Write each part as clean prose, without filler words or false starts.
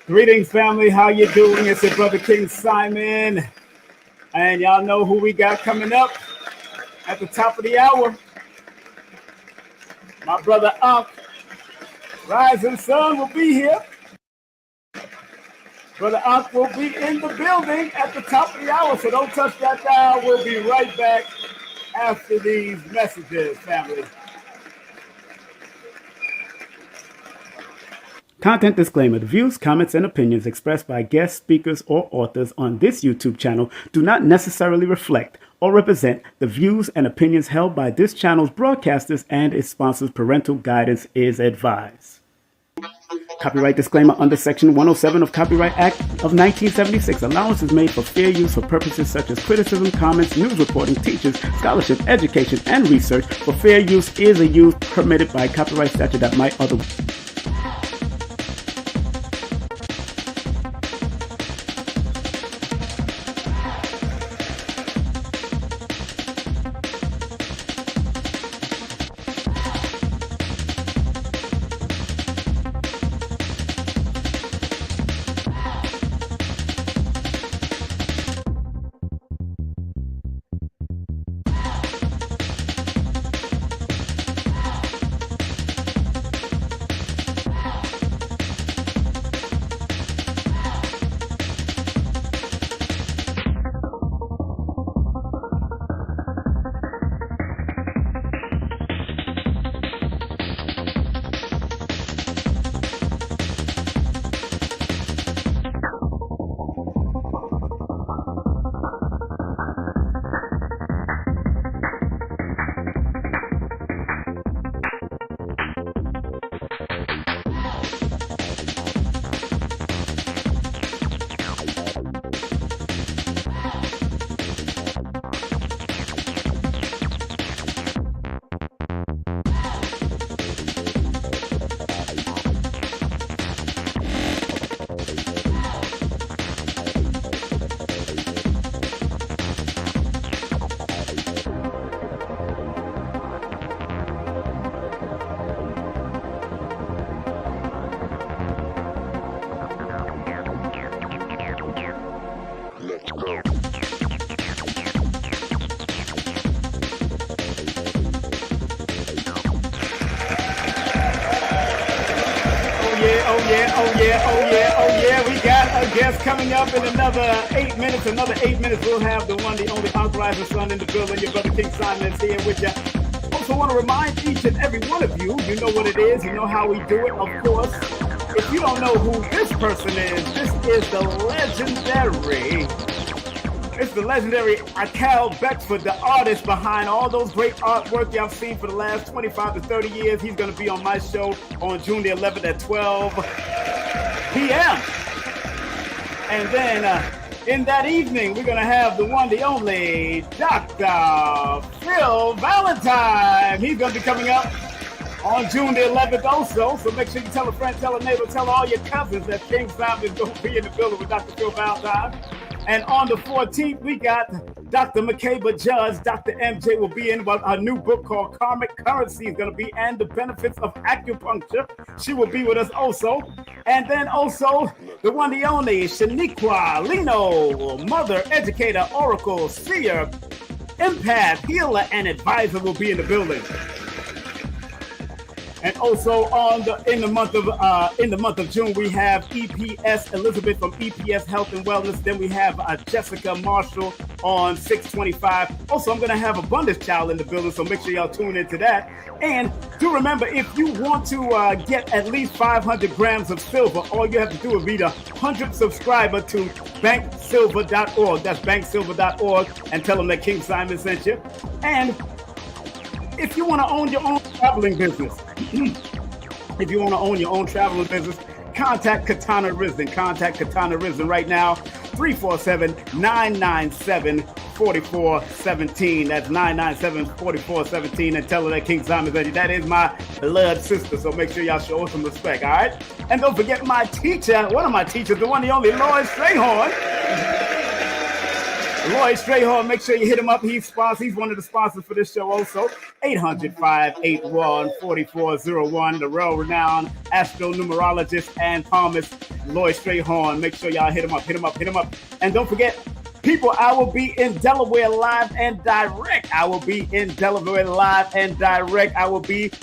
Greetings, family. How you doing? It's your brother King Simon. And y'all know who we got coming up at the top of the hour. My brother Hankh Rising Sun will be here. Brother Hankh will be in the building at the top of the hour, so don't touch that dial. We'll be right back after these messages, family. Content disclaimer. The views, comments, and opinions expressed by guest speakers or authors on this YouTube channel do not necessarily reflect or represent the views and opinions held by this channel's broadcasters and its sponsors. Parental guidance is advised. Copyright disclaimer under Section 107 of Copyright Act of 1976. Allowance is made for fair use for purposes such as criticism, comments, news reporting, teachers, scholarship, education, and research. For fair use is a use permitted by copyright statute that might otherwise. We got a guest coming up in another 8 minutes. We'll have the one, the only Hankh Rising Sun in the building. Your brother King Simon is here with you. Also want to remind each and every one of you, you know what it is, you know how we do it, of course. If you don't know who this person is, this is the legendary Akal Becksford, the artist behind all those great artwork y'all seen for the last 25 to 30 years. He's going to be on my show on June the 11th at 12 p.m. And then in that evening, we're going to have the one, the only Dr. Phil Valentine. He's going to be coming up on June the 11th also. So make sure you tell a friend, tell a neighbor, tell all your cousins that King Simon is going to be in the building with Dr. Phil Valentine. And on the 14th, we got Dr. McCabe Judge. Dr. MJ will be in a new book called Karmic Currency is going to be, and the benefits of acupuncture. She will be with us also. And then also the one, the only Shaniqua Lino, mother, educator, oracle, seer, empath, healer, and advisor will be in the building. And also in the month of June, we have EPS Elizabeth from EPS Health and Wellness. Then we have Jessica Marshall on 625. Also, I'm going to have Abundance Child in the building, so make sure y'all tune into that. And do remember, if you want to get at least 500 grams of silver, all you have to do is be the 100th subscriber to banksilver.org. That's banksilver.org, and tell them that King Simon sent you. And if you want to own your own traveling business, contact Katana Risen. Contact Katana Risen right now, 347-997-4417. That's 997-4417. And tell her that King Simon said, that is my blood sister. So make sure y'all show her some respect, all right? And don't forget my teacher, one of my teachers, the one, the only Lloyd Strayhorn. Lloyd Strayhorn, make sure you hit him up. He's one of the sponsors for this show also. 800-581-4401, the world-renowned astronumerologist and palmist Lloyd Strayhorn. Make sure y'all hit him up. And don't forget, people, I will be in Delaware live and direct. I will be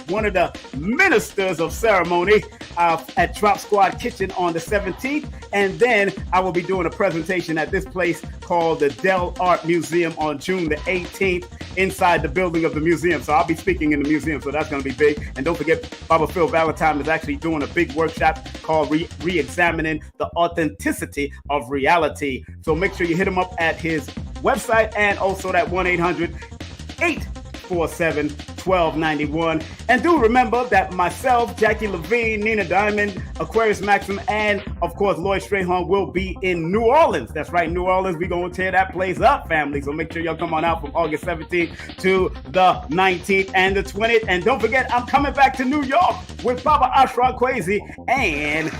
one of the ministers of ceremony at Drop Squad Kitchen on the 17th. And then I will be doing a presentation at this place called the Dell Art Museum on June the 18th inside the building of the museum. So I'll be speaking in the museum, so that's going to be big. And don't forget, Baba Phil Valentine is actually doing a big workshop called Re-Examining the Authenticity of Reality. So make sure you hit him up at his website and also that 1-800-847-1291. And do remember that myself, Jackie Levine, Nina Diamond, Aquarius Maxim, and of course Lloyd Strayhorn will be in New Orleans. That's right, New Orleans. We're going to tear that place up, family. So make sure y'all come on out from August 17th to the 19th and the 20th. And don't forget, I'm coming back to New York with Baba Ashraf Kwesi and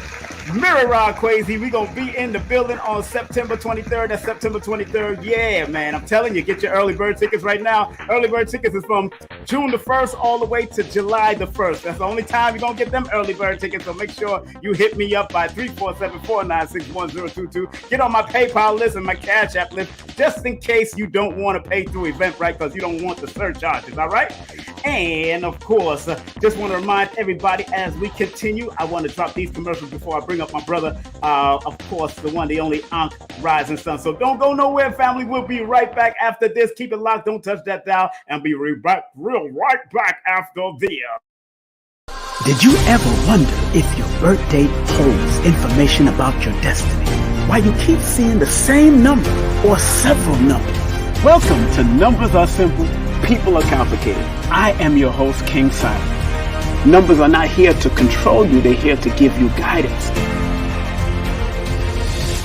Mirror Kwesi. We're going to be in the building on September 23rd. That's September 23rd. Yeah, man. I'm telling you, get your early bird tickets right now. Early bird tickets is from June the 1st all the way to July the 1st. That's the only time you're going to get them early bird tickets. So make sure you hit me up by 347-496-1022. Get on my PayPal list and my Cash App list just in case you don't want to pay through Eventbrite because you don't want the surcharges. All right? And of course, just want to remind everybody as we continue, I want to drop these commercials before I bring up my brother, of course, the one, the only Hankh Rising Sun. So don't go nowhere, family. We'll be right back after this. Keep it locked. Don't touch that dial. And be right back after this. Did you ever wonder if your birth date holds information about your destiny? Why you keep seeing the same number or several numbers? Welcome to Numbers Are Simple, People Are Complicated. I am your host, King Simon. Numbers are not here to control you, they're here to give you guidance.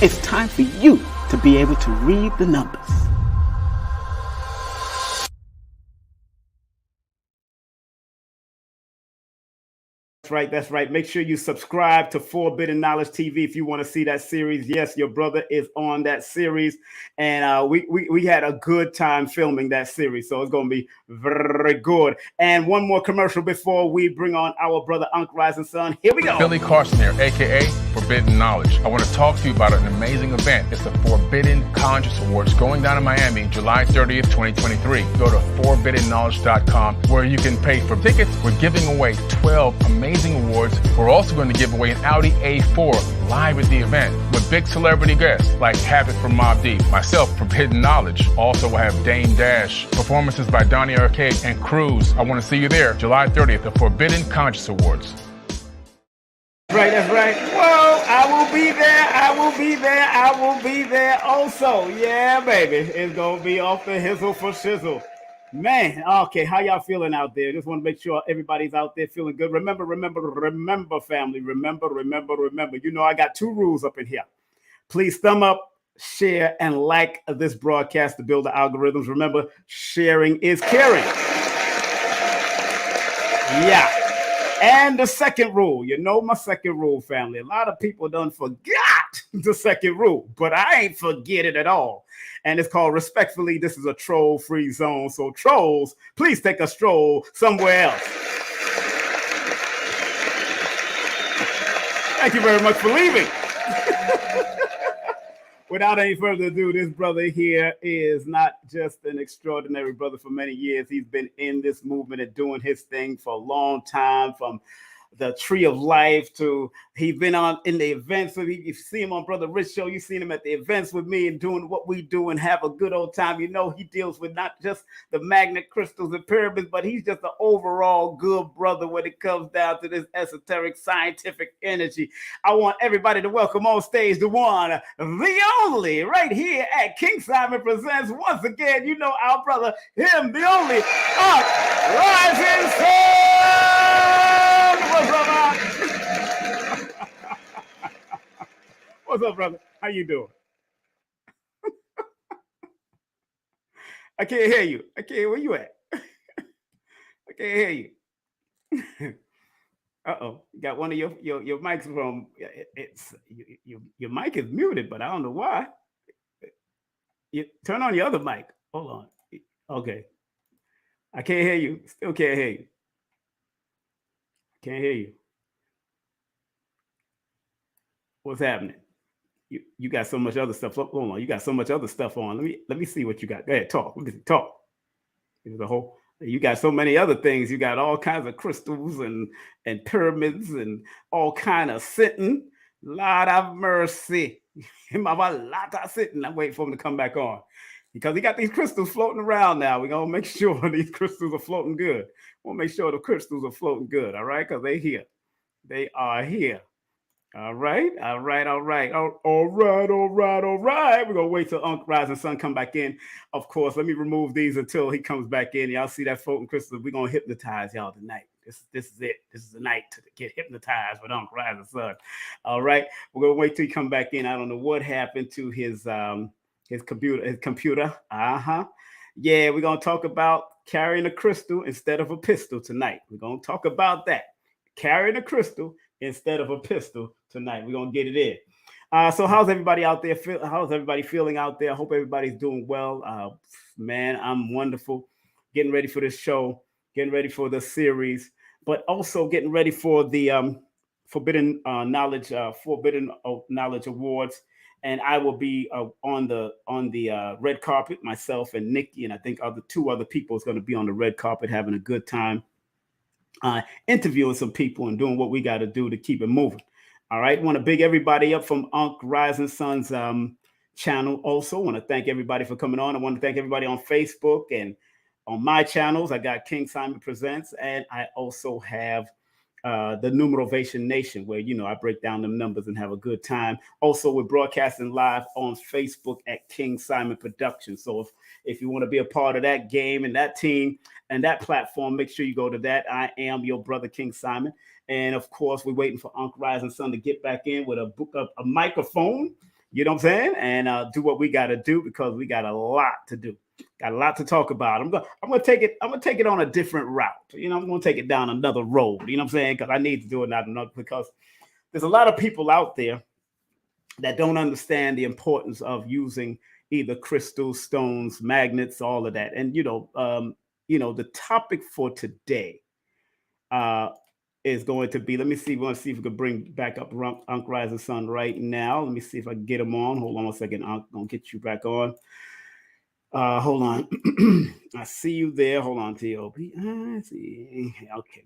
It's time for you to be able to read the numbers. That's right. Make sure you subscribe to Forbidden Knowledge TV if you want to see that series. Yes, your brother is on that series. And we had a good time filming that series. So it's going to be very good. And one more commercial before we bring on our brother Hankh Rising Sun. Here we go. Billy Carson here, a.k.a. Forbidden Knowledge. I want to talk to you about an amazing event. It's the Forbidden Conscious Awards going down in Miami, July 30th, 2023. Go to forbiddenknowledge.com where you can pay for tickets. We're giving away 12 amazing awards. We're also going to give away an Audi A4 live at the event with big celebrity guests like Havoc from Mobb Deep, myself, Forbidden Knowledge. Also, we'll have Dame Dash, performances by Donnie Arcade, and Cruz. I want to see you there, July 30th, the Forbidden Conscious Awards. That's right. Whoa, I will be there also. Yeah, baby. It's going to be off the hizzle for shizzle. Man, okay, how y'all feeling out there? Just want to make sure everybody's out there feeling good. Remember, family. Remember. You know I got 2 rules up in here. Please thumb up, share, and like this broadcast to build the algorithms. Remember, sharing is caring. Yeah. And the second rule, you know my second rule, family. A lot of people done forgot the second rule, but I ain't forget it at all. And it's called respectfully, this is a troll-free zone. So trolls, please take a stroll somewhere else. Thank you very much for leaving. Without any further ado, this brother here is not just an extraordinary brother for many years. He's been in this movement and doing his thing for a long time, from the Tree of Life to he's been on in the events. So you see him on Brother Rich Show. You've seen him at the events with me and doing what we do and have a good old time. You know, he deals with not just the magnet crystals and pyramids, but he's just an overall good brother when it comes down to this esoteric scientific energy. I want everybody to welcome on stage the one, the only, right here at King Simon Presents. Once again, you know our brother, him, the only, Hankh Rising Sun. What's up, man? What's up, brother? How you doing? I can't hear you. Where you at? I can't hear you. Uh-oh. You got one of your mics from, your mic is muted, but I don't know why. You turn on your other mic. Hold on. Okay. I can't hear you. Still can't hear you. Can't hear you. What's happening? You got so much other stuff. Hold on. You got so much other stuff on. Let me see what you got. Go ahead, talk. Talk. It was a whole. You got so many other things. You got all kinds of crystals and pyramids and all kind of sitting. Lord have mercy. Lot of sitting. I'm waiting for him to come back on because he got these crystals floating around now. We're gonna make sure these crystals are floating good. We'll make sure the crystals are floating good. All right, because they're here. They are here. All right. All right. We're gonna wait till Hankh Rising Sun come back in. Of course, let me remove these until he comes back in. Y'all see that floating crystal? We're gonna hypnotize y'all tonight. This is it. This is the night to get hypnotized with Hankh Rising Sun. All right. We're gonna wait till he come back in. I don't know what happened to his computer. Yeah, we're gonna talk about carrying a crystal instead of a pistol tonight. We're gonna talk about that. Carrying a crystal instead of a pistol tonight. We're gonna get it in. So how's everybody out there? How's everybody feeling out there? I hope everybody's doing well. Man, I'm wonderful. Getting ready for this show, getting ready for the series, but also getting ready for the Forbidden Knowledge Awards. And I will be on the red carpet. Myself and Nikki, and I think two other people is going to be on the red carpet having a good time. Interviewing some people and doing what we got to do to keep it moving. All right. Want to big everybody up from Hankh Rising Sun's channel. Also want to thank everybody for coming on. I want to thank everybody on Facebook and on my channels. I got King Simon Presents, and I also have the Numerovation Nation, where I break down them numbers and have a good time. Also, we're broadcasting live on Facebook at King Simon Productions. So if you want to be a part of that game and that team and that platform, make sure you go to that. I am your brother King Simon, and of course, we're waiting for Hankh Rising Sun to get back in with a microphone. You know what I'm saying? And do what we got to do, because we got a lot to do. Got a lot to talk about. I'm gonna take it on a different route. I'm gonna take it down another road. You know what I'm saying? Because I need to do it because there's a lot of people out there that don't understand the importance of using either crystals, stones, magnets, all of that. And the topic for today is going to be. Let me see. We want to see if we can bring back up Hankh Rising Sun right now. Let me see if I can get him on. Hold on a second. I'm gonna get you back on. Hold on. I see you there. Hold on, T.O.P. I see. Okay,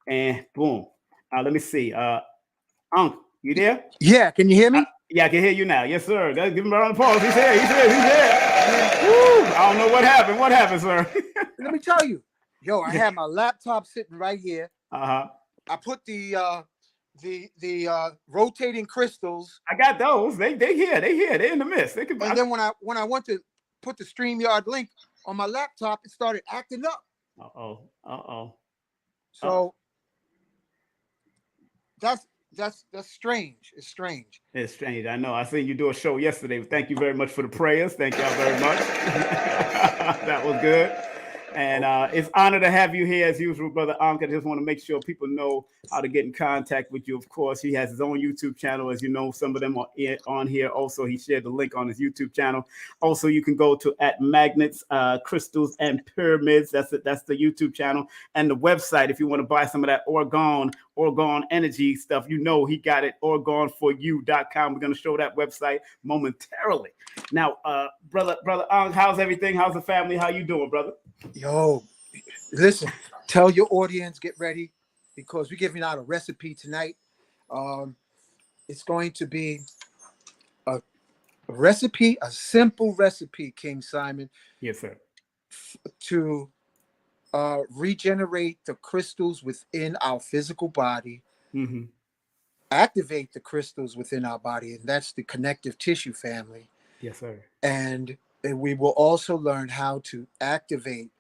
and boom. Let me see. Hankh, you there? Yeah, can you hear me? Yeah, I can hear you now. Yes, sir. Give him a round of applause. He's here. Woo! I don't know what happened. What happened, sir? Let me tell you. I had my laptop sitting right here. I put the rotating crystals. I got those. They here. They're in the midst. And then when I went to put the StreamYard link on my laptop, it started acting up. So that's strange. It's strange. It's strange. I know. I seen you do a show yesterday. Thank you very much for the prayers. Thank y'all very much. That was good. And it's an honor to have you here as usual, Brother Hankh. I just want to make sure people know how to get in contact with you. Of course, he has his own YouTube channel. As you know, some of them are on here. Also, he shared the link on his YouTube channel. Also, you can go to @Magnets, Crystals, and Pyramids. That's the YouTube channel. And the website, if you want to buy some of that Orgone energy stuff, he got it, OrgoneForYou.com. We're going to show that website momentarily. Now, brother Hankh, how's everything? How's the family? How you doing, brother? Listen, tell your audience, get ready, because we're giving out a recipe tonight. It's going to be a recipe, a simple recipe, King Simon. Yes, sir. To regenerate the crystals within our physical body, activate the crystals within our body, and that's the connective tissue family. Yes, sir. And we will also learn how to activate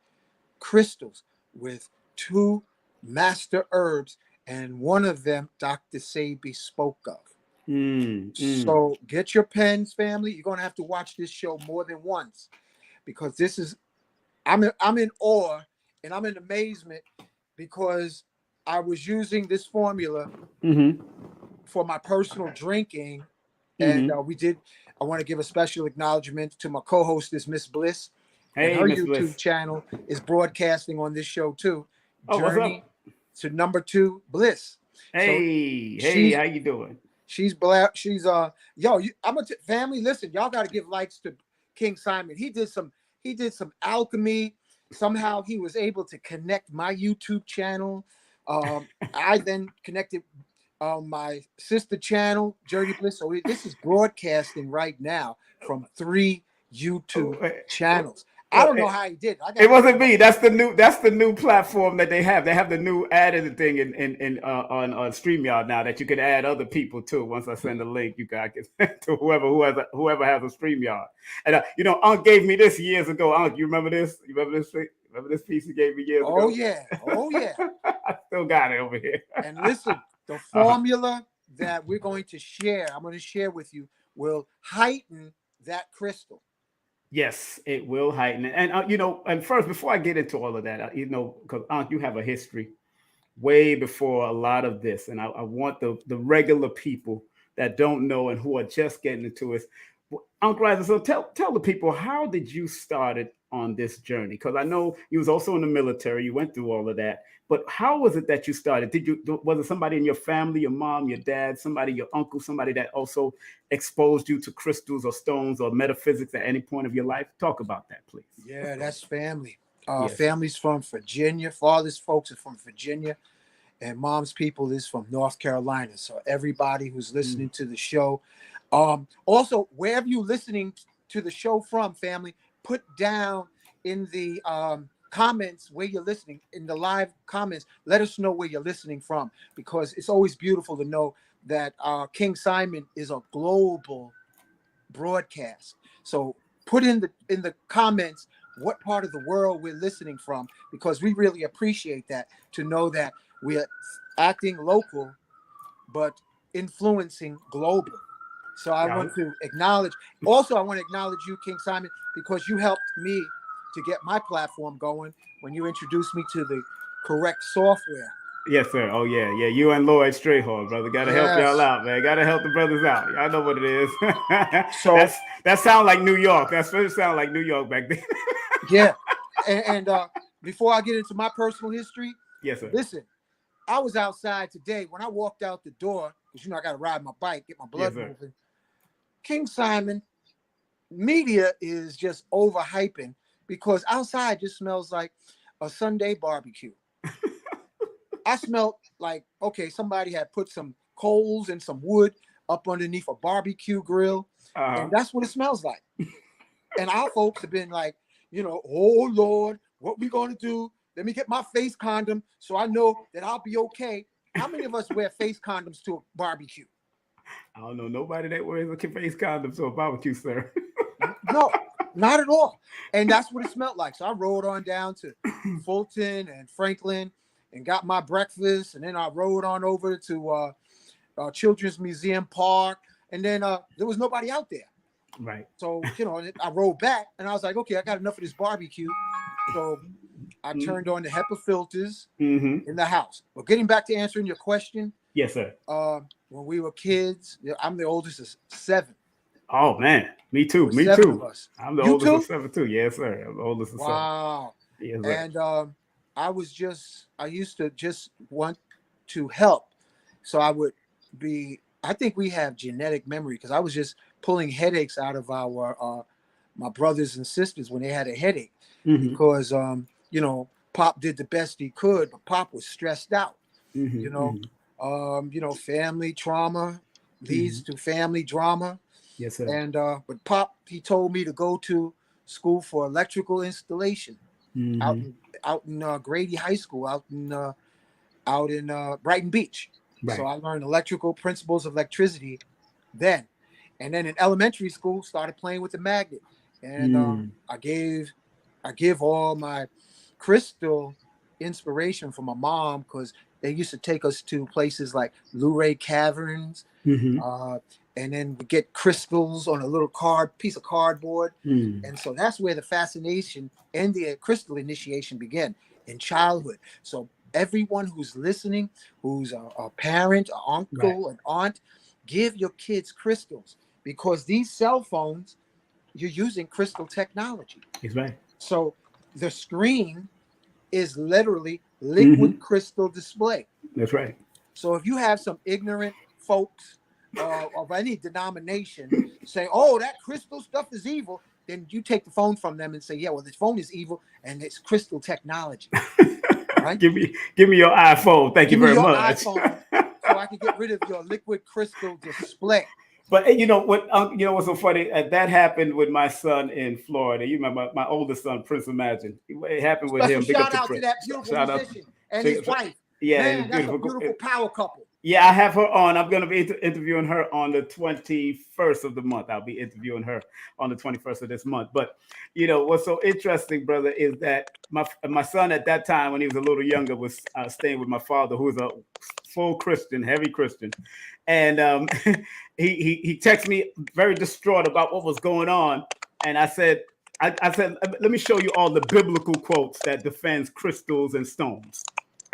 crystals with 2 master herbs, and one of them Dr. Sebi spoke of. So get your pens, family. You're going to have to watch this show more than once, because I'm in awe and I'm in amazement, because I was using this formula for my personal drinking. And I want to give a special acknowledgement to my co-hostess, Miss Bliss, and Hey, her Miss YouTube Bliss. channel is broadcasting on this show too. Oh, what's Journey up? to Number 2 Bliss. So Hey, she's how you doing? she's black. She's yo. I'm a family. Listen, y'all got to give likes to King Simon. He did some alchemy. Somehow he was able to connect my YouTube channel. I then connected my sister channel, Journey Bliss. So this is broadcasting right now from 3 YouTube channels. I don't know how he did. It wasn't me. That's the new platform that they have. They have the new added thing on StreamYard now that you can add other people too. Once I send a link, you guys can send to whoever has a StreamYard. And Unc gave me this years ago. Unc, you remember this? You remember this thing? Remember this piece he gave me years ago? Oh yeah. I still got it over here. And listen, the formula that we're going to share, I'm going to share with you, will heighten that crystal. Yes, it will heighten it. And and first, before I get into all of that, because Aunt, you have a history way before a lot of this, and I want the regular people that don't know and who are just getting into it. Unc Rising, so tell the people, how did you started on this journey? Because I know you was also in the military, you went through all of that. But how was it that you started? Was it somebody in your family, your mom, your dad, somebody, your uncle, somebody that also exposed you to crystals or stones or metaphysics at any point of your life? Talk about that, please. Yeah, that's family. Yes. Family's from Virginia. Father's folks are from Virginia, and mom's people is from North Carolina. So everybody who's listening to the show, also wherever you're listening to the show from, family, put down in the comments where you're listening, in the live comments. Let us know where you're listening from, because it's always beautiful to know that King Simon is a global broadcast. So put in the comments what part of the world we're listening from, because we really appreciate that, to know that we're acting local but influencing global. So I want to acknowledge, also I want to acknowledge you, King Simon, because you helped me to get my platform going when you introduced me to the correct software. Yes, sir. Oh, yeah. You and Lloyd Strayhard, brother. Got to help y'all out, man. Got to help the brothers out. Y'all know what it is. So that sound like New York. That sound like New York back then. Yeah. And before I get into my personal history, yes, sir. Listen, I was outside today. When I walked out the door, because I got to ride my bike, get my blood moving. King Simon, media is just overhyping, because outside just smells like a Sunday barbecue. I smelled like, okay, somebody had put some coals and some wood up underneath a barbecue grill, and that's what it smells like. And our folks have been like, oh Lord, what we gonna do? Let me get my face condom so I know that I'll be okay. How many of us wear face condoms to a barbecue? I don't know nobody that wears a face condom to a barbecue, sir. No, not at all. And that's what it smelled like. So I rode on down to Fulton and Franklin and got my breakfast, and then I rode on over to Children's Museum Park, and then there was nobody out there. Right. So, I rode back, and I was like, okay, I got enough of this barbecue. So I turned on the HEPA filters in the house. But getting back to answering your question. Yes, sir. When we were kids, I'm the oldest of 7. Oh, man. Me too. Me too. Of us. I'm the oldest of 7, too. Yes, sir. I'm the oldest of 7. Wow. Yes, sir. And I used to just want to help. So I think we have genetic memory, because I was just pulling headaches out of my brothers and sisters when they had a headache, because Pop did the best he could, but Pop was stressed out. Family trauma leads to family drama. Yes, sir. And but Pop, he told me to go to school for electrical installation out in Grady High School, out in Brighton Beach. Right. So I learned electrical principles of electricity then. And then in elementary school, started playing with the magnet. And I give all my crystal inspiration from my mom, because they used to take us to places like Luray Caverns, and then we get crystals on a little piece of cardboard. And so that's where the fascination and the crystal initiation began in childhood. So everyone who's listening, who's a parent, an uncle, an aunt, give your kids crystals. because these cell phones, you're using crystal technology. That's right. So the screen is literally liquid crystal display. That's right. So if you have some ignorant folks of any denomination say, "Oh, that crystal stuff is evil," then you take the phone from them and say, "Yeah, well, this phone is evil and it's crystal technology." Right? Give me your iPhone. Thank you very much. iPhone so I can get rid of your liquid crystal display. But you know what? You know what's so funny? That happened with my son in Florida. You remember my oldest son, Prince Imagine. It happened with him. Shout out to that beautiful musician and his wife. Yeah, man, that's a beautiful power couple. Yeah, I have her on. I'm going to be interviewing her on the 21st of the month. I'll be interviewing her on the 21st of this month. But, you know, what's so interesting, brother, is that my son at that time, when he was a little younger, was staying with my father, who was a full Christian, heavy Christian. And he texted me very distraught about what was going on. And I said, let me show you all the biblical quotes that defends crystals and stones,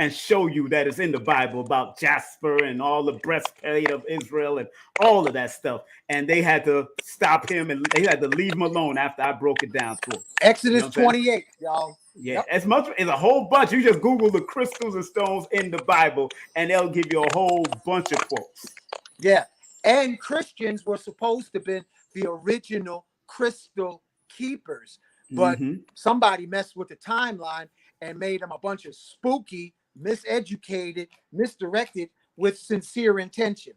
and show you that it's in the Bible about Jasper and all the breastplate of Israel and all of that stuff. And they had to stop him and they had to leave him alone after I broke it down to him. Exodus 28, y'all. Yeah, as much as a whole bunch. You just Google the crystals and stones in the Bible, and they'll give you a whole bunch of quotes. Yeah, and Christians were supposed to be the original crystal keepers, but somebody messed with the timeline and made them a bunch of spooky, miseducated, misdirected with sincere intention.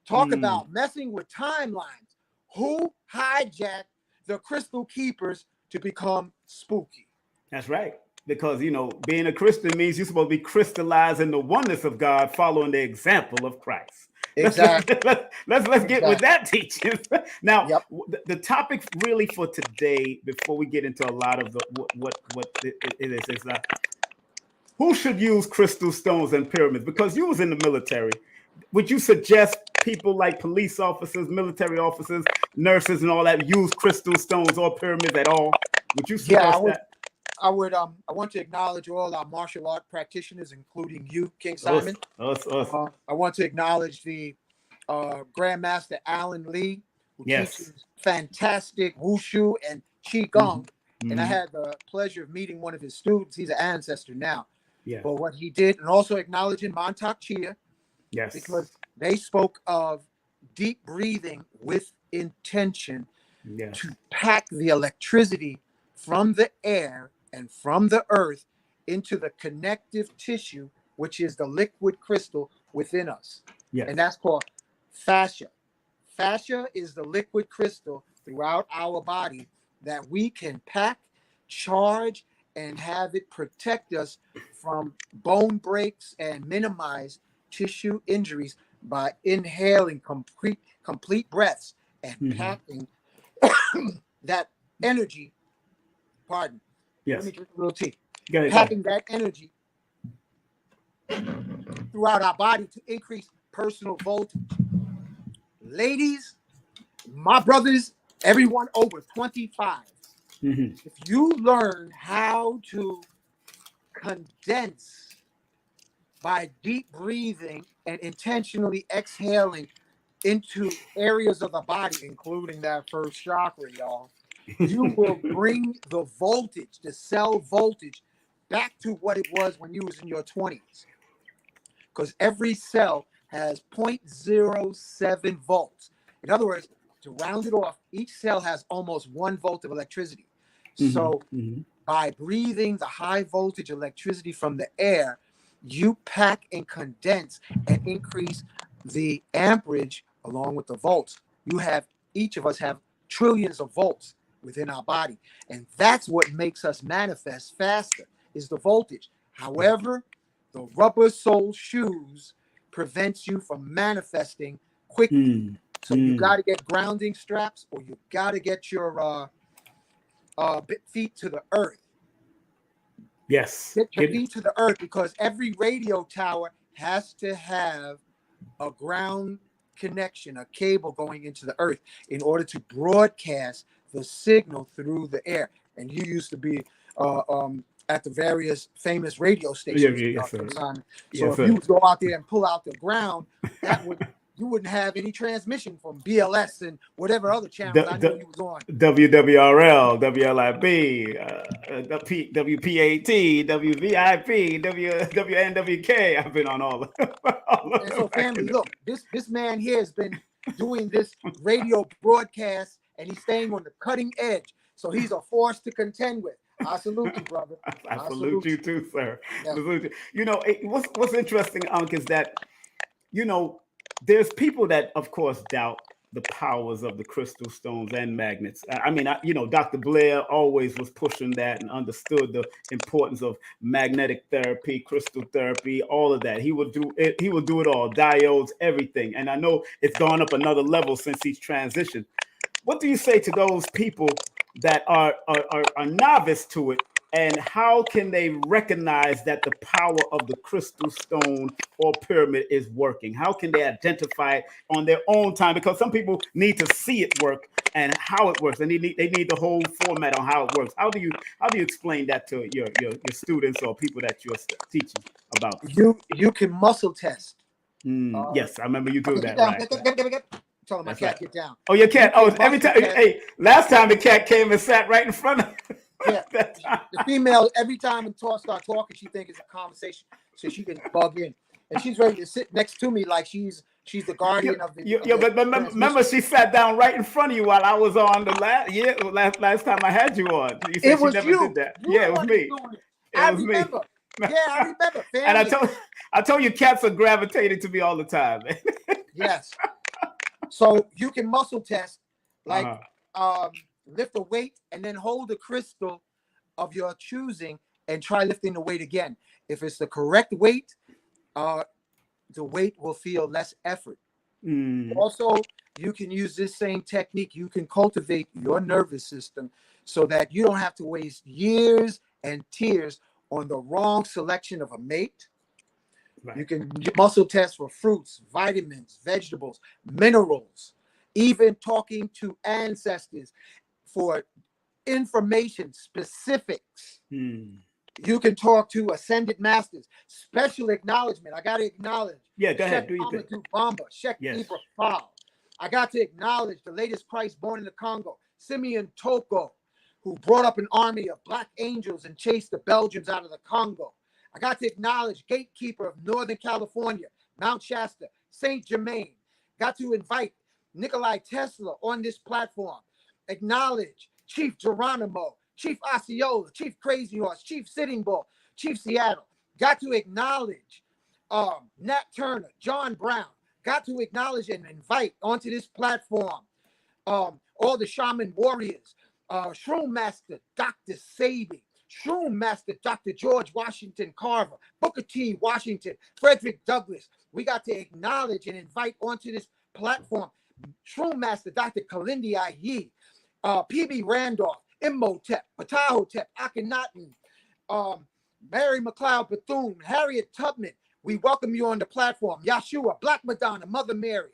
Talk about messing with timelines. Who hijacked the crystal keepers to become spooky? That's right. Because, you know, being a Christian means you're supposed to be crystallized in the oneness of God, following the example of Christ. Exactly. Let's get with that teaching. Now, the topic really for today, before we get into a lot of what it is who should use crystal stones and pyramids? Because you was in the military. Would you suggest people like police officers, military officers, nurses, and all that use crystal stones or pyramids at all? Would you suggest that? I would. I want to acknowledge all our martial art practitioners, including you, King Simon. Us. I want to acknowledge the Grandmaster Alan Lee, who teaches fantastic wushu and qigong. And I had the pleasure of meeting one of his students. He's an ancestor now. Yeah. For what he did, and also acknowledging Montauk Chia. Yes. Because they spoke of deep breathing with intention to pack the electricity from the air and from the earth into the connective tissue, which is the liquid crystal within us. Yes. And that's called fascia. Fascia is the liquid crystal throughout our body that we can pack, charge, and have it protect us from bone breaks and minimize tissue injuries by inhaling complete breaths and packing that energy. Pardon. Yes. Let me drink a little tea. Packing that energy throughout our body to increase personal voltage. Ladies, my brothers, everyone over 25, if you learn how to condense by deep breathing and intentionally exhaling into areas of the body, including that first chakra, y'all, you will bring the voltage, the cell voltage, back to what it was when you was in your 20s. Because every cell has 0.07 volts. In other words, to round it off, each cell has almost 1 volt of electricity. So by breathing the high voltage electricity from the air, you pack and condense and increase the amperage along with the volts. Each of us have trillions of volts within our body. And that's what makes us manifest faster, is the voltage. However, the rubber sole shoes prevents you from manifesting quickly. So you got to get grounding straps, or you got to get your feet to the earth. Yes. Get your feet to the earth, because every radio tower has to have a ground connection, a cable going into the earth in order to broadcast the signal through the air. And you used to be at the various famous radio stations. Yes, sir. So if you would go out there and pull out the ground, that would you wouldn't have any transmission from BLS and whatever other channels I knew you was on. WWRL, WLIB, WPAT, WVIP, WNWK. I've been on all of them. And so, family, look, this man here has been doing this radio broadcast, and he's staying on the cutting edge. So he's a force to contend with. I salute you, brother. I salute you too, sir. Yeah. Salute you. You know, what's interesting, Unc, is that, you know, there's people that, of course, doubt the powers of the crystal stones and magnets. I mean, you know, Dr. Blair always was pushing that and understood the importance of magnetic therapy, crystal therapy, all of that. He would do it. He would do it all, diodes, everything. And I know it's gone up another level since he's transitioned. What do you say to those people that are novice to it, and how can they recognize that the power of the crystal stone or pyramid is working? How can they identify it on their own time? Because some people need to see it work and how it works, and they need the whole format on how it works. How do you explain that to your students or people that you're teaching about? You can muscle test. Yes, I remember you do that. Right. Tell my cat get down. Oh, your cat. Oh, every time. Hey, last time the cat came and sat right in front of. Yeah, the female, every time we start talking, she thinks it's a conversation, so she can bug in, and she's ready to sit next to me like she's the guardian of the. But remember, she sat down right in front of you while I was on the last time I had you on. You said it was she never you. did that. You Yeah, it was me. I remember. Yeah, I remember. Family. And I told you, cats are gravitated to me all the time. Yes. So you can muscle test, like lift a weight and then hold a crystal of your choosing and try lifting the weight again. If it's the correct weight, the weight will feel less effort. Also, you can use this same technique. You can cultivate your nervous system so that you don't have to waste years and tears on the wrong selection of a mate. Right. You can muscle test for fruits, vitamins, vegetables, minerals, even talking to ancestors for information specifics. You can talk to ascended masters, special acknowledgement. I got to acknowledge. Yeah, go ahead. Do your thing. Bamba, Sheikh Ibrahim. I got to acknowledge the latest Christ born in the Congo, Simeon Toko, who brought up an army of black angels and chased the Belgians out of the Congo. I got to acknowledge Gatekeeper of Northern California, Mount Shasta, Saint Germain. Got to invite Nikolai Tesla on this platform. Acknowledge Chief Geronimo, Chief Osceola, Chief Crazy Horse, Chief Sitting Bull, Chief Seattle. Got to acknowledge Nat Turner, John Brown. Got to acknowledge and invite onto this platform all the shaman warriors, Shroom Master Dr. Sabi, Shroom Master Dr. George Washington Carver, Booker T. Washington, Frederick Douglass. We got to acknowledge and invite onto this platform Shroom Master Dr. Kalindi Ayi, P.B. Randolph, Imhotep, Ptahotep, Akhenaten, Mary McLeod Bethune, Harriet Tubman. We welcome you on the platform. Yeshua, Black Madonna, Mother Mary.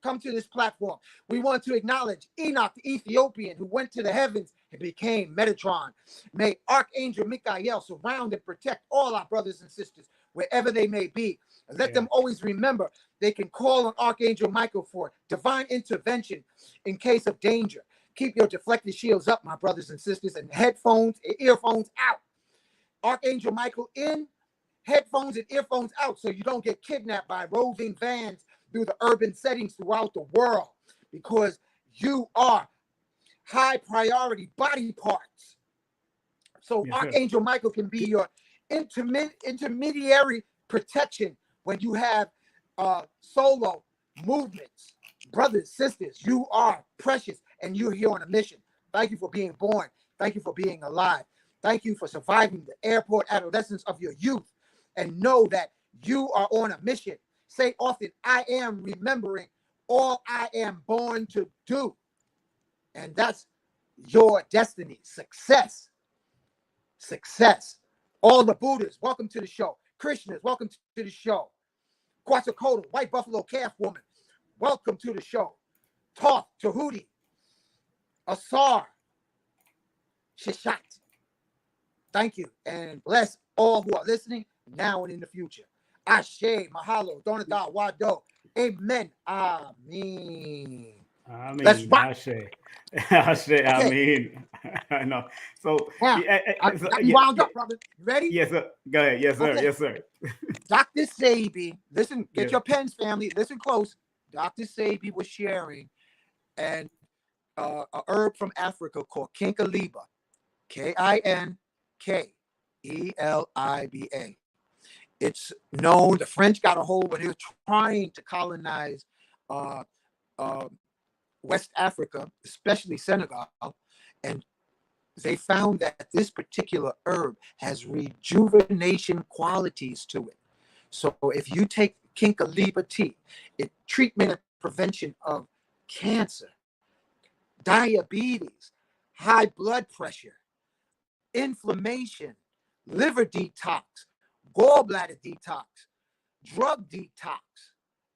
Come to this platform. We want to acknowledge Enoch the Ethiopian who went to the heavens and became Metatron. May Archangel Michael surround and protect all our brothers and sisters wherever they may be. And let them always remember they can call on Archangel Michael for divine intervention in case of danger. Keep your deflected shields up, my brothers and sisters, and headphones and earphones out. Archangel Michael in, headphones and earphones out, so you don't get kidnapped by roving vans through the urban settings throughout the world, because you are high priority body parts. So Archangel Michael can be your intermediary protection when you have solo movements. Brothers, sisters, you are precious and you're here on a mission. Thank you for being born. Thank you for being alive. Thank you for surviving the airport adolescence of your youth, and know that you are on a mission. Say often, I am remembering all I am born to do. And that's your destiny. Success. Success. All the Buddhas, welcome to the show. Krishnas, welcome to the show. Quetzalcoatl, White Buffalo Calf Woman, welcome to the show. Toth, Tahuti, Asar, Shishat. Thank you. And bless all who are listening now and in the future. Ashe, Mahalo, Donada, Wado, Amen. Amen. I Let's mean, rock. I say, I say, I Okay. mean, I know. So, Now, yeah, I so, got you yeah, wound yeah, up, brother. You ready? yes, sir. Go ahead. Yes, sir. Okay. Yes, sir. Dr. Sabi, listen, get Yeah. your pens, family. Listen close. Dr. Sabi was sharing and a herb from Africa called Kinkeliba. Kinkeliba. It's known, the French got a hold when they were trying to colonize uh, uh, West Africa, especially Senegal, and they found that this particular herb has rejuvenation qualities to it. So if you take Kinkeliba tea, it treatment and prevention of cancer, diabetes, high blood pressure, inflammation, liver detox, gallbladder detox, drug detox,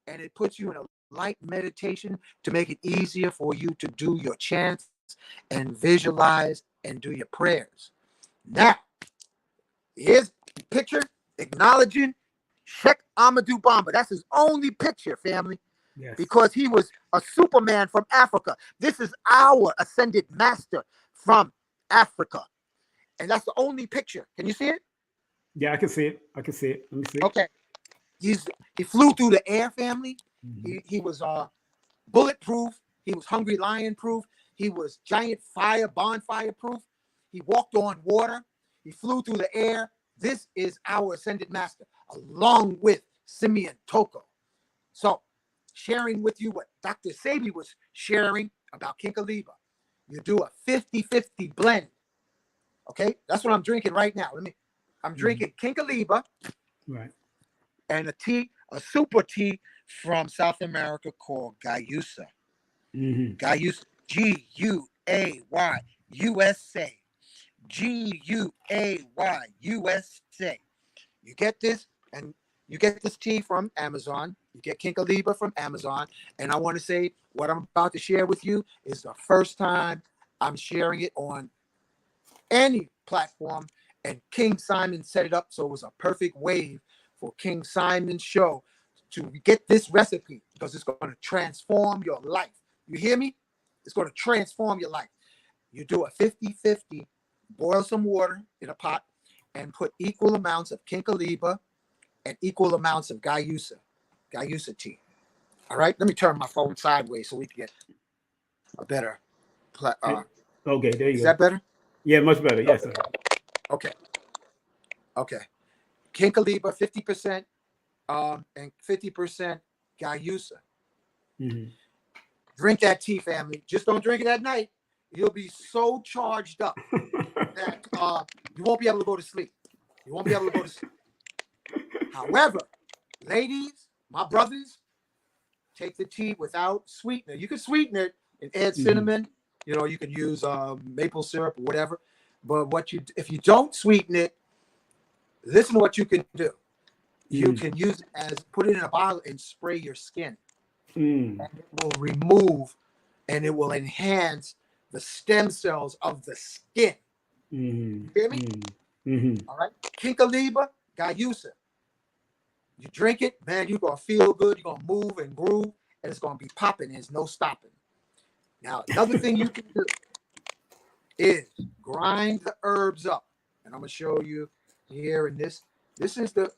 and it puts you in a light meditation to make it easier for you to do your chants and visualize and do your prayers. Now, here's a picture acknowledging Sheikh Amadou Bamba. That's his only picture, family, Yes. because he was a Superman from Africa. This is our ascended master from Africa. And that's the only picture. Can you see it? Yeah, I can see it. I can see it. Let me see. Okay. He flew through the air, family. Mm-hmm. He was bulletproof. He was hungry lion proof. He was giant fire bonfire proof. He walked on water. He flew through the air. This is our ascended master, along with Simeon Toko. So, sharing with you what Dr. Sabi was sharing about Kinkeliba. You do a 50-50 blend. Okay, that's what I'm drinking right now. I'm drinking Kinkeliba, Right. and a super tea from South America called Gayusa. Mm-hmm. Gayusa, Guayusa. Guayusa. You get this, and you get this tea from Amazon. You get Kinkeliba from Amazon. And I want to say what I'm about to share with you is the first time I'm sharing it on any platform. And King Simon set it up so it was a perfect wave for King Simon's show to get this recipe, because it's going to transform your life. You hear me? It's going to transform your life. You do a 50-50, boil some water in a pot and put equal amounts of Kinkeliba and equal amounts of Gayusa tea. All right, let me turn my phone sideways so we can get a better. Okay, there you Is go. that better? Yeah, much better. Yes, sir. Okay. Kinkeliba 50%, and 50% Gayusa. Mm-hmm. Drink that tea, family. Just don't drink it at night. You'll be so charged up that you won't be able to go to sleep. You won't be able to go to sleep. However, ladies, my brothers, take the tea without sweetener. You can sweeten it and add cinnamon. You know, you can use maple syrup or whatever. But if you don't sweeten it, listen to what you can do. You can use it as, put it in a bottle and spray your skin. And it will remove and it will enhance the stem cells of the skin. You hear me? All right. Kinkeliba, Gayusa. You drink it, man, you're going to feel good. You're going to move and groove, and it's going to be popping. There's no stopping. Now, another thing you can do is grind the herbs up. And I'm going to show you here in this. This is the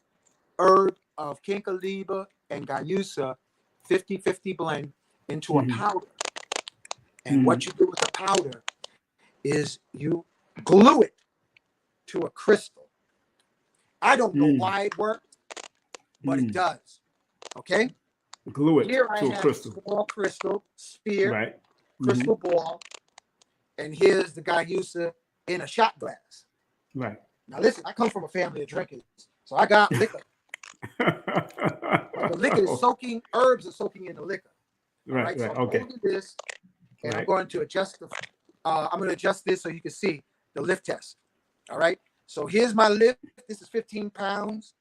herb of Kinkeliba and Gayusa 50-50 blend into a powder. And what you do with the powder is you glue it to a crystal. I don't know why it works, but it does. Okay? Glue it Here I to a have crystal. a small crystal sphere, Right. crystal ball, and here's the Gayusa in a shot glass. Right. Now listen, I come from a family of drinkers, so I got liquor. But the liquor is soaking, herbs are soaking in the liquor. Right. So Right. I'm Okay. holding this, and I'm Right. going to adjust I'm going to adjust this so you can see the lift test. All right. So here's my lift. This is 15 pounds,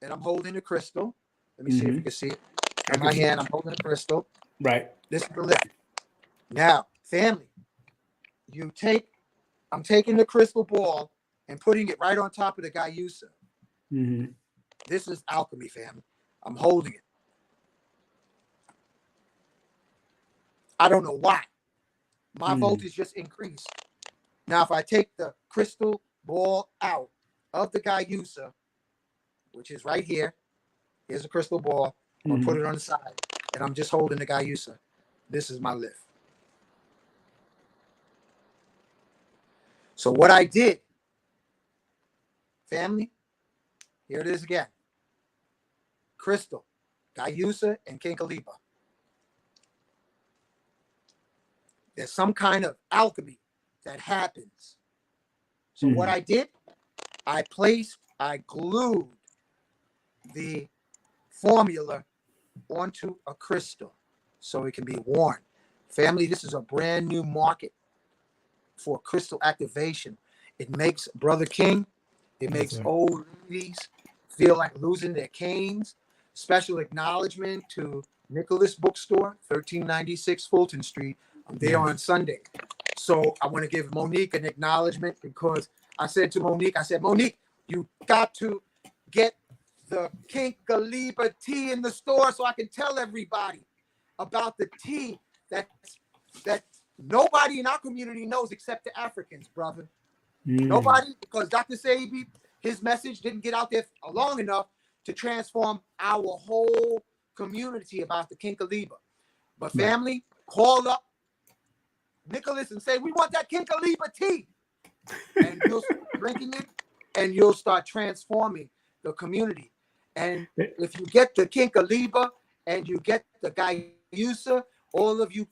and I'm holding the crystal. Let me see if you can see it. In my hand, I'm holding the crystal. Right. This is the lift. Now, family, I'm taking the crystal ball and putting it right on top of the Gayusa. This is alchemy, family. I'm holding it. I don't know why. My voltage just increased. Now, if I take the crystal ball out of the Guyusa, which is right here, here's a crystal ball. I'm going to put it on the side, and I'm just holding the Guyusa. This is my lift. So what I did, family, here it is again. Crystal, Guyusa, and Kinkaliba. There's some kind of alchemy that happens. So what I did, I glued the formula onto a crystal so it can be worn. Family, this is a brand new market for crystal activation. It makes Brother King, it makes old ladies feel like losing their canes. Special acknowledgement to Nicholas Bookstore, 1396 Fulton Street. I'm there on Sunday. So I want to give Monique an acknowledgement because I said to Monique, Monique, you got to get the Kinkaliba tea in the store so I can tell everybody about the tea that nobody in our community knows except the Africans, brother. Nobody, because Dr. Sebi, his message didn't get out there long enough to transform our whole community about the Kinkaliba. But family, call up Nicholas and say, we want that Kinkaliba tea. And you'll start drinking it and you'll start transforming the community. And if you get the Kinkaliba and you get the Guyusa, all of you.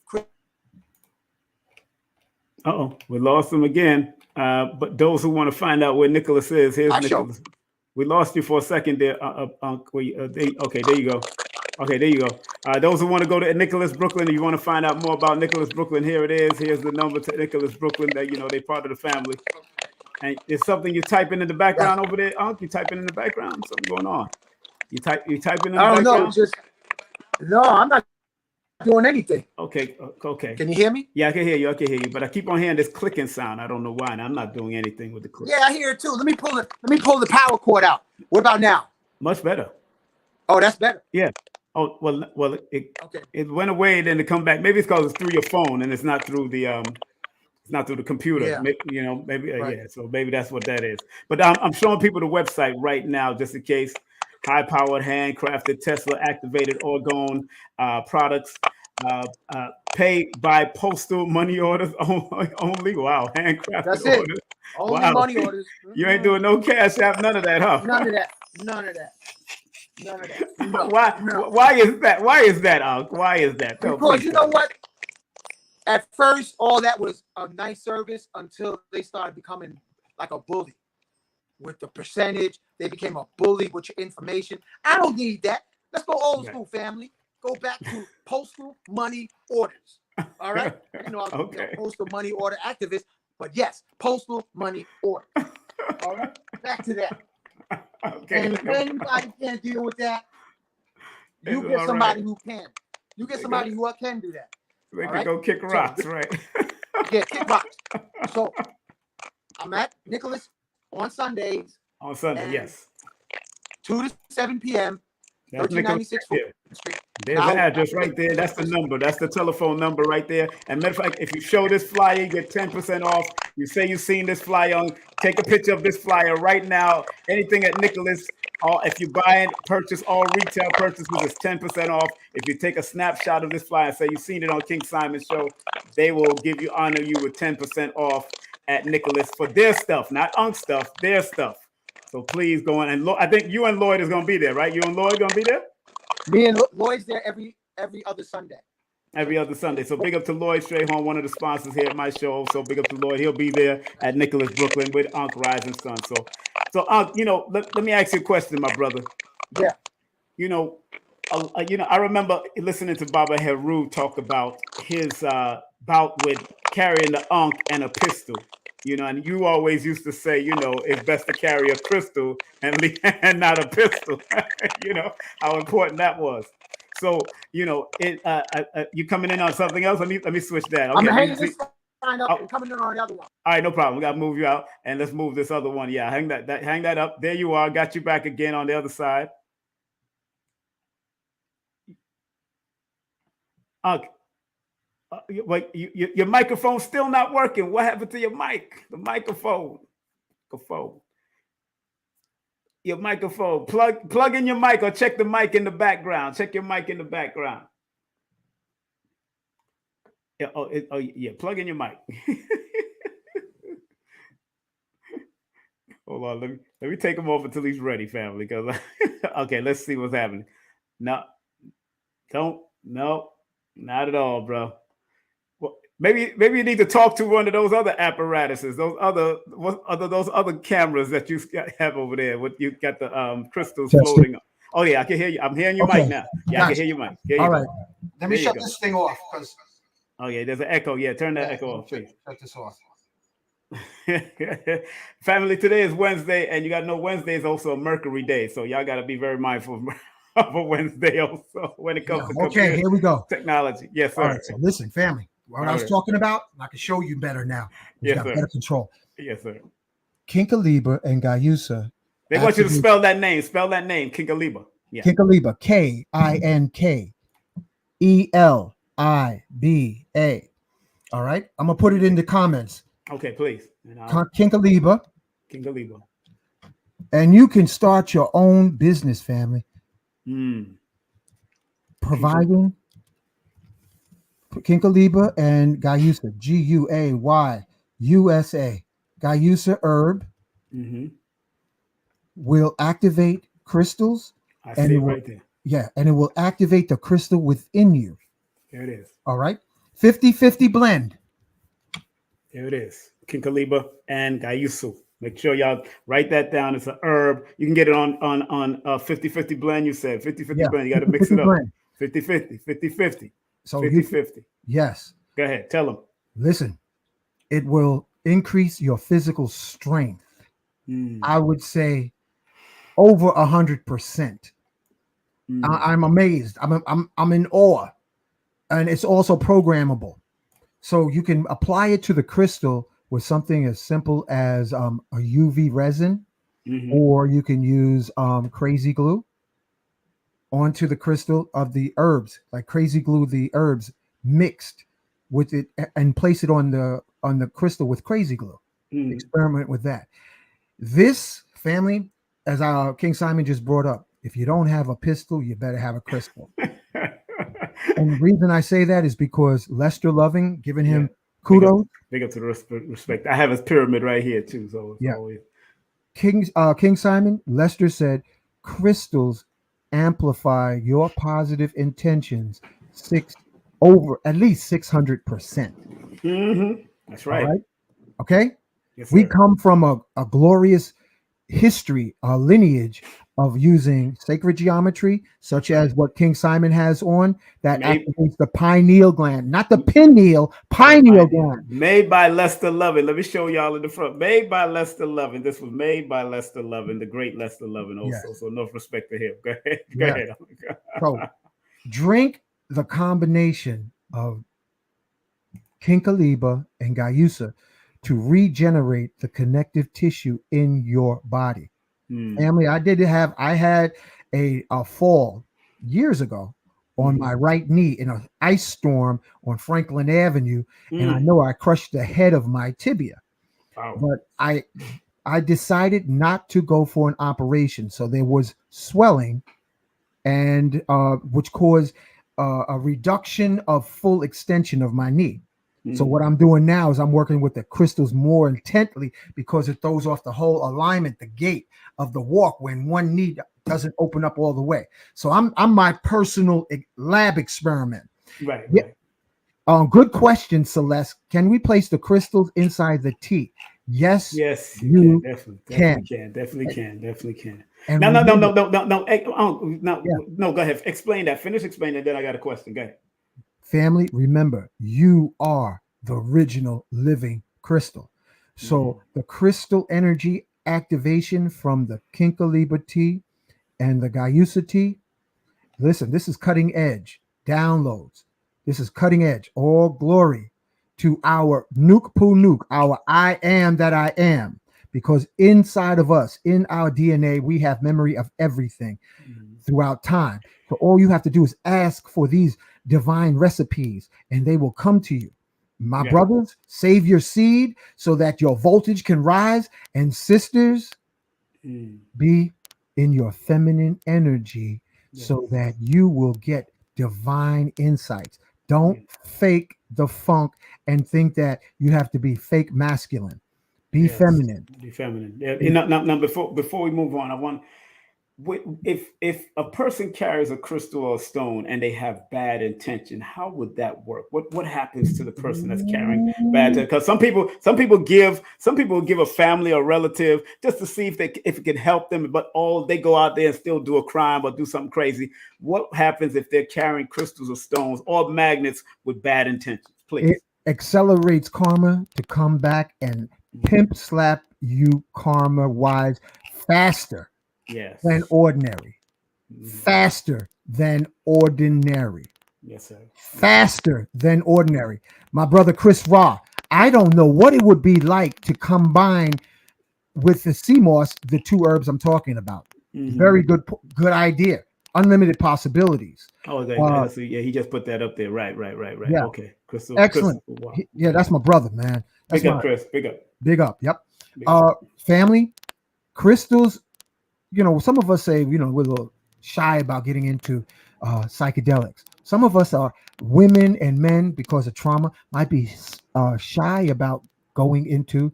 We lost him again. But those who want to find out where Nicholas is, here's Nicholas. We lost you for a second there. Okay, there you go. Okay, there you go. Those who want to go to Nicholas Brooklyn, and you want to find out more about Nicholas Brooklyn, here it is. Here's the number to Nicholas Brooklyn. That they're part of the family. And it's something you're typing in the background over there. You typing in the background. Something going on. You typing in the background. I don't know. No, I'm not doing anything. Okay. Can you hear me? Yeah, I can hear you. But I keep on hearing this clicking sound. I don't know why. And I'm not doing anything with the click. Yeah, I hear it too. Let me pull the power cord out. What about now? Much better. Oh, that's better. Yeah. Oh, well, it went away, then to come back. Maybe it's because it's through your phone and it's not through the computer. Yeah. Maybe yeah. So maybe that's what that is. But I'm showing people the website right now, just in case. High-powered, handcrafted, Tesla-activated orgone products. Pay by postal money orders only. Wow, handcrafted That's it. orders. Only money orders. You ain't doing no cash app, none of that, huh? None of that. No. Why is that? Why is that, Unc? Why is that? Because you know what? At first, all that was a nice service until they started becoming like a bully. With the percentage, they became a bully with your information. I don't need that. Let's go old school, family. Go back to postal money orders. All right? I'm a postal money order activist, but yes, postal money order. All right? Back to that. Okay. And if anybody can't deal with that, you get somebody who can. You get somebody who can do that. They can go kick rocks, right? Yeah, kick rocks. So I'm at Nicholas on Sundays. On Sunday, yes. 2 to 7 p.m. 1396 Fulton Street. There's the address right there. That's the number. That's the telephone number right there. And matter of fact, if you show this flyer, you get 10% off. You say you've seen this flyer, take a picture of this flyer right now. Anything at Nicholas, if you buy and purchase all retail purchases, it's 10% off. If you take a snapshot of this flyer and say you've seen it on King Simon's show, they will honor you with 10% off at Nicholas for their stuff, not Unc stuff, their stuff. So please go on. And I think you and Lloyd is going to be there, right? You and Lloyd going to be there? Me and Lloyd's there every other Sunday. Every other Sunday. So big up to Lloyd Strayhorn, one of the sponsors here at my show. So big up to Lloyd. He'll be there at Nicholas Brooklyn with Hankh Rising Sun. So Hankh, let me ask you a question, my brother. Yeah. I remember listening to Baba Heru talk about his bout with carrying the Ankh and a pistol. And you always used to say, it's best to carry a crystal and not a pistol. How important that was. So, you coming in on something else? Let me switch that. Okay, I'm hanging this sign up and coming in on the other one. All right, no problem. We got to move you out and let's move this other one. Yeah, hang that up. There you are. Got you back again on the other side. Wait, your microphone's still not working. What happened to your mic? The microphone. Your microphone. Plug in your mic or check the mic in the background. Check your mic in the background. Yeah, yeah, plug in your mic. Hold on, let me take him off until he's ready, family. Because okay, let's see what's happening. No, not at all, bro. Well, maybe you need to talk to one of those other apparatuses, those other cameras that you have over there. What you got the crystals floating on. Oh yeah, I can hear you. I'm hearing your mic now. Yeah, I can hear your mic. All right. Let me shut this thing off because. Oh yeah, there's an echo. Yeah, turn that echo off, please. Shut this off. Family, today is Wednesday, and you got to know Wednesday is also a Mercury day, so y'all got to be very mindful of a Wednesday also when it comes to here we go. Technology. Yes, sir. All right, so listen, family. What I was talking about, I can show you better now. You got better control. Yes, sir. Kinkaliba and Gayusa. They want you to spell that name. Spell that name, Kinkaliba. Yeah. Kinkaliba, Kinkeliba. All right, I'm gonna put it in the comments. Okay, please. Kinkaliba. And you can start your own business, family. Providing Kinkaliba and Gayusa, Guyusa, Gayusa herb will activate crystals. I see it right there. Yeah, and it will activate the crystal within you. There it is. All right. 50-50 blend. There it is. Kinkaliba and Gayusu. Make sure y'all write that down. It's an herb. You can get it on 50-50 blend. You said 50-50 blend. You got to mix it up. 50-50. So 50-50. Yes. Go ahead. Tell them. Listen, it will increase your physical strength. I would say over 100%. I'm amazed. I'm in awe. And it's also programmable. So you can apply it to the crystal with something as simple as a UV resin, or you can use crazy glue onto the crystal of the herbs, like crazy glue the herbs mixed with it and place it on the crystal with crazy glue. Experiment with that. This family, as our King Simon just brought up, if you don't have a pistol, you better have a crystal. And the reason I say that is because Lester Loving, giving him kudos. Big up to the respect. I have his pyramid right here too. So it's always... King Simon, Lester said, crystals amplify your positive intentions at least 600%. That's right. All right? Okay? Yes, we come from a glorious history, a lineage of using sacred geometry, such as what King Simon has on, that activates the pineal gland, not the pineal, pineal gland. Made by Lester Loving. Let me show y'all in the front. Made by Lester Loving. This was made by Lester Loving, the great Lester Loving also. Yes. So enough respect to him. Go ahead. Go ahead. So drink the combination of Kinkaliba and Gayusa to regenerate the connective tissue in your body. Family, I had a fall years ago on my right knee in an ice storm on Franklin Avenue, and I know I crushed the head of my tibia. Wow. But I decided not to go for an operation, so there was swelling, and which caused a reduction of full extension of my knee. So what I'm doing now is I'm working with the crystals more intently because it throws off the whole alignment, the gait of the walk when one knee doesn't open up all the way. So I'm my personal lab experiment. Right. Yeah. Good question, Celeste. Can we place the crystals inside the tea? Yes. Yes. You definitely can. And no. Go ahead. Explain that. Finish explaining. Then I got a question. Go ahead. Family, remember, you are the original living crystal. So the crystal energy activation from the Kinkaliba tea and the Gayusa tea, listen, this is cutting edge downloads. This is cutting edge. All glory to our Nuke Poo Nuke, our I am that I am. because inside of us, in our DNA, we have memory of everything throughout time. So all you have to do is ask for these divine recipes and they will come to you. My brothers, save your seed so that your voltage can rise. And sisters, be in your feminine energy so that you will get divine insights. Don't fake the funk and think that you have to be fake masculine. Be feminine. Be feminine. Yeah. Now, before we move on, I want, if a person carries a crystal or a stone and they have bad intention, how would that work? What happens to the person that's carrying bad? Because some people give a family or relative just to see if it can help them, but all they go out there and still do a crime or do something crazy. What happens if they're carrying crystals or stones or magnets with bad intentions? Please. It accelerates karma to come back and pimp slap you karma wise faster than ordinary. Faster than ordinary. Yes, sir. Faster than ordinary. My brother Chris Ra, I don't know what it would be like to combine with the sea moss, the two herbs I'm talking about. Very good idea. Unlimited possibilibilities. Oh, he just put that up there. Right. Yeah. Okay. Crystal. Excellent. Crystal, wow. Yeah, that's my brother, man. That's big up, Chris. Big up. Big up. Yep. Big up. Family, crystals, some of us say, we're a little shy about getting into psychedelics. Some of us are women and men because of trauma might be shy about going into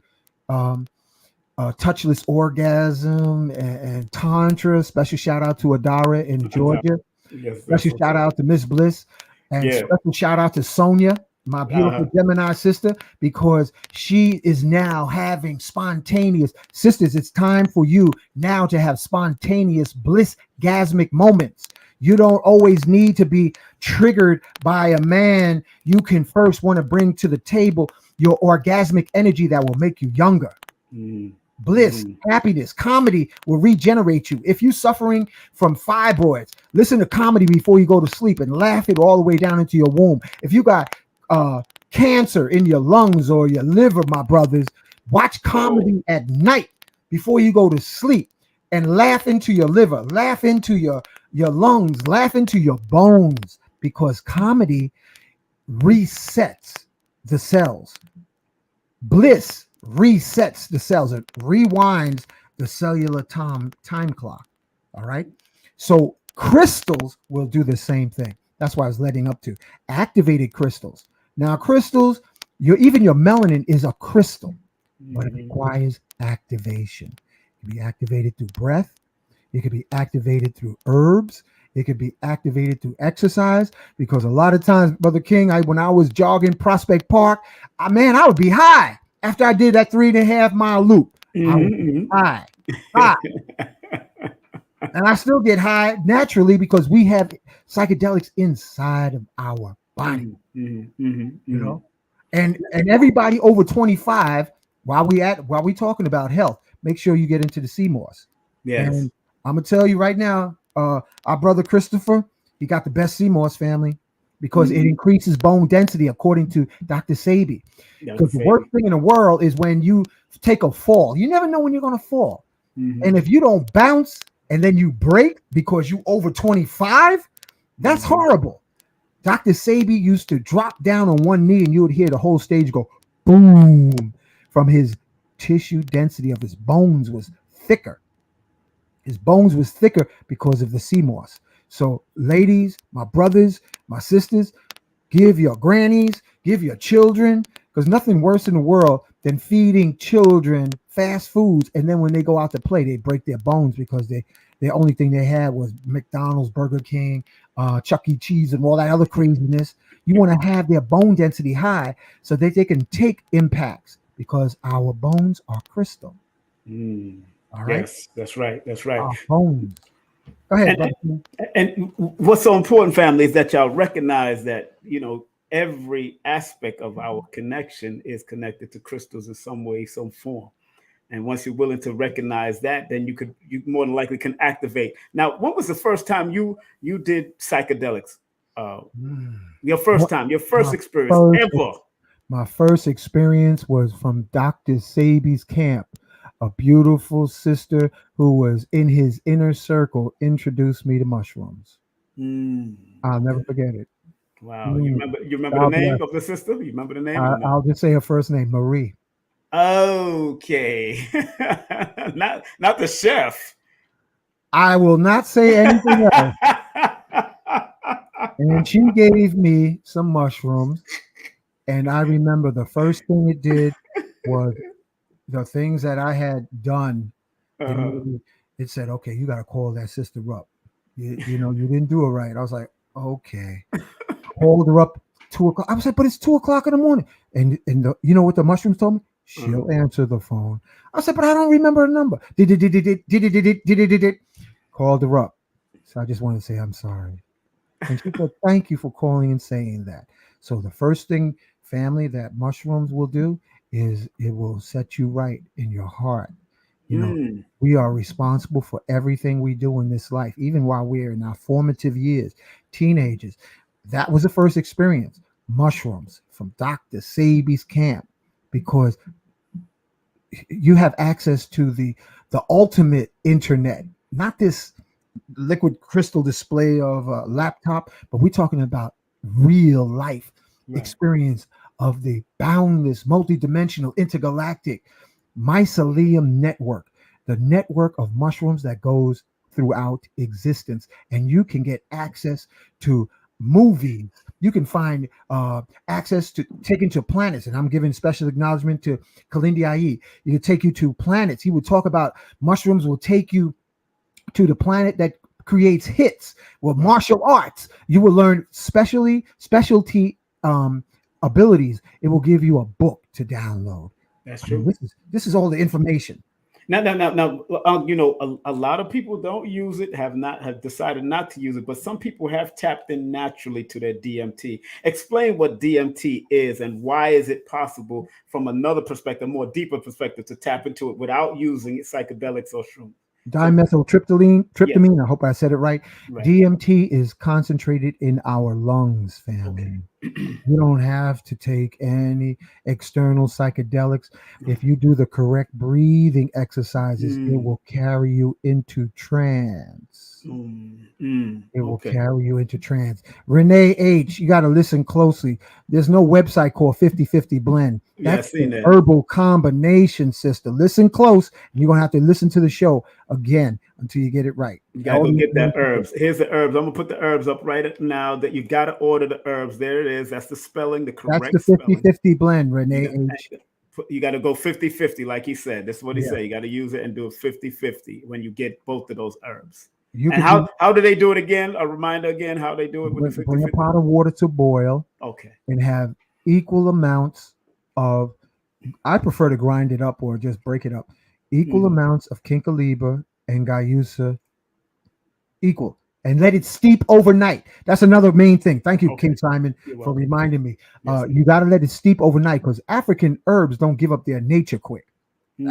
touchless orgasm and tantra. Special shout out to Adara in Georgia. Special shout out to Miss Bliss, and special shout out to Sonia, my beautiful Gemini sister, because she is now having spontaneous sisters. It's time for you now to have spontaneous bliss-gasmic moments. You don't always need to be triggered by a man. You can first want to bring to the table your orgasmic energy that will make you younger. Bliss, happiness, comedy will regenerate you. If you're suffering from fibroids, listen to comedy before you go to sleep and laugh it all the way down into your womb. If you got cancer in your lungs or your liver, my brothers, watch comedy at night before you go to sleep and laugh into your liver, laugh into your lungs, laugh into your bones, because comedy resets the cells. Bliss resets the cells. It rewinds the cellular time clock. All right. So crystals will do the same thing. That's why I was leading up to activated crystals. Now, crystals, even your melanin is a crystal, but it requires activation. It can be activated through breath. It could be activated through herbs. It could be activated through exercise, because a lot of times, Brother King, when I was jogging Prospect Park, I would be high after I did that 3.5 mile loop. I would be high. And I still get high naturally because we have psychedelics inside of our body, and everybody over 25, while we talking about health, make sure you get into the sea moss. Yes. And I'm gonna tell you right now, our brother Christopher, he got the best sea moss, family, because it increases bone density according to Dr. Sabi. Because the worst thing in the world is when you take a fall. You never know when you're gonna fall. And if you don't bounce and then you break because you over 25, that's horrible. Dr. Sabi used to drop down on one knee and you would hear the whole stage go boom from his tissue density of his bones was thicker. His bones was thicker because of the sea moss. So ladies, my brothers, my sisters, give your grannies, give your children, because nothing worse in the world than feeding children fast foods, and then when they go out to play, they break their bones because the only thing they had was McDonald's, Burger King, Chuck E. Cheese, and all that other craziness. You want to have their bone density high so that they can take impacts, because our bones are crystal. All right. Yes, that's right. That's right. Our bones. Go ahead. And what's so important, family, is that y'all recognize that, every aspect of our connection is connected to crystals in some way, some form. And once you're willing to recognize that, then you more than likely can activate. Now, when was the first time you did psychedelics? Your first experience ever? My first experience was from Dr. Sabi's camp. a beautiful sister who was in his inner circle introduced me to mushrooms. I'll never forget it. Wow. You remember the God bless. name of the sister? You remember the name or no? I'll just say her first name, Marie. Okay. not the chef. I will not say anything else. And she gave me some mushrooms. And I remember the first thing it did was the things that I had done. It said, okay, you got to call that sister up. You know, you didn't do it right. I was like, okay. Called her up 2:00. I was like, but it's 2:00 in the morning. And you know what the mushrooms told me? She'll answer the phone. I said, but I don't remember her number. Called her up. So I just want to say I'm sorry. And she said, thank you for calling and saying that. So the first thing, family, that mushrooms will do is it will set you right in your heart. You know, we are responsible for everything we do in this life, even while we're in our formative years, teenagers. That was the first experience, mushrooms from Dr. Sebi's camp, because you have access to the ultimate internet, not this liquid crystal display of a laptop, but we're talking about real life experience of the boundless, multidimensional, intergalactic mycelium network, the network of mushrooms that goes throughout existence. And you can get access to movies. You can find access to taken to planets. And I'm giving special acknowledgement to Kalindi Aye. You can take you to planets. He would talk about mushrooms will take you to the planet that creates hits. Well, martial arts, you will learn specialty abilities. It will give you a book to download. That's true. This is all the information. Now, you know, a lot of people don't use it, have decided not to use it, but some people have tapped in naturally to their DMT. Explain what DMT is and why is it possible from another perspective, more deeper perspective, to tap into it without using psychedelics or shrooms. Dimethyltryptamine. Yes. I hope I said it right. DMT is concentrated in our lungs, family. Okay. You don't have to take any external psychedelics. If you do the correct breathing exercises, it will carry you into trance. It will carry you into trance. Renee H., you got to listen closely. There's no website called 50/50 Blend. That's the herbal combination, sister. Listen close. You're going to have to listen to the show again until you get it right. You got to go get that herbs. Here's the herbs. I'm going to put the herbs up right now. That you've got to order the herbs. There it is. That's the spelling, the correct That's the 50/50 Blend, Renee H. You got to go 50/50, like he said. That's what he said. You got to use it and do it 50/50 when you get both of those herbs. And how do they do it again? A reminder again, how they do it with the 50/50? Bring a pot of water to boil. Okay. And have equal amounts of, I prefer to grind it up or just break it up. Equal amounts of Kinkoliba and Guayusa, equal. And let it steep overnight. That's another main thing. Thank you, King Simon, for reminding me. You got to let it steep overnight because African herbs don't give up their nature quick.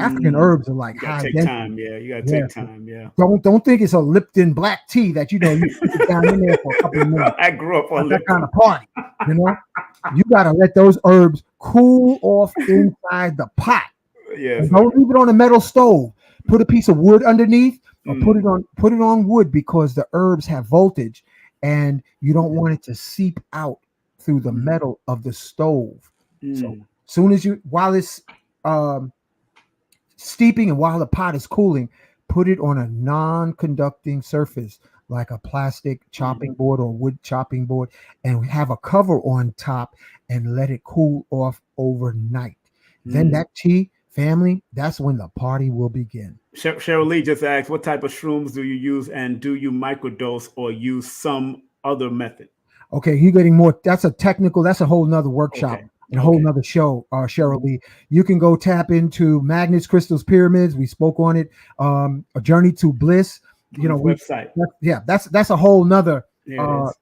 African herbs are like high take density. time. Yeah, you got to take time. Yeah. Don't think it's a Lipton black tea that you sit down in there for a couple of minutes. I grew up on that kind of party. You know, you got to let those herbs cool off inside the pot. Yes. Don't leave it on a metal stove. Put a piece of wood underneath, or put it on wood because the herbs have voltage, and you don't want it to seep out through the metal of the stove. So soon as while it's steeping and while the pot is cooling, put it on a non-conducting surface like a plastic chopping board or wood chopping board, and have a cover on top and let it cool off overnight. Then that tea, family, that's when the party will begin. Cheryl Lee just asked, what type of shrooms do you use, and do you microdose or use some other method? Okay, you're getting more. That's a whole nother workshop. And a whole nother show, Cheryl Lee. You can go tap into Magnets, Crystals, Pyramids. We spoke on it. A Journey to Bliss. You know, website. That's a whole nother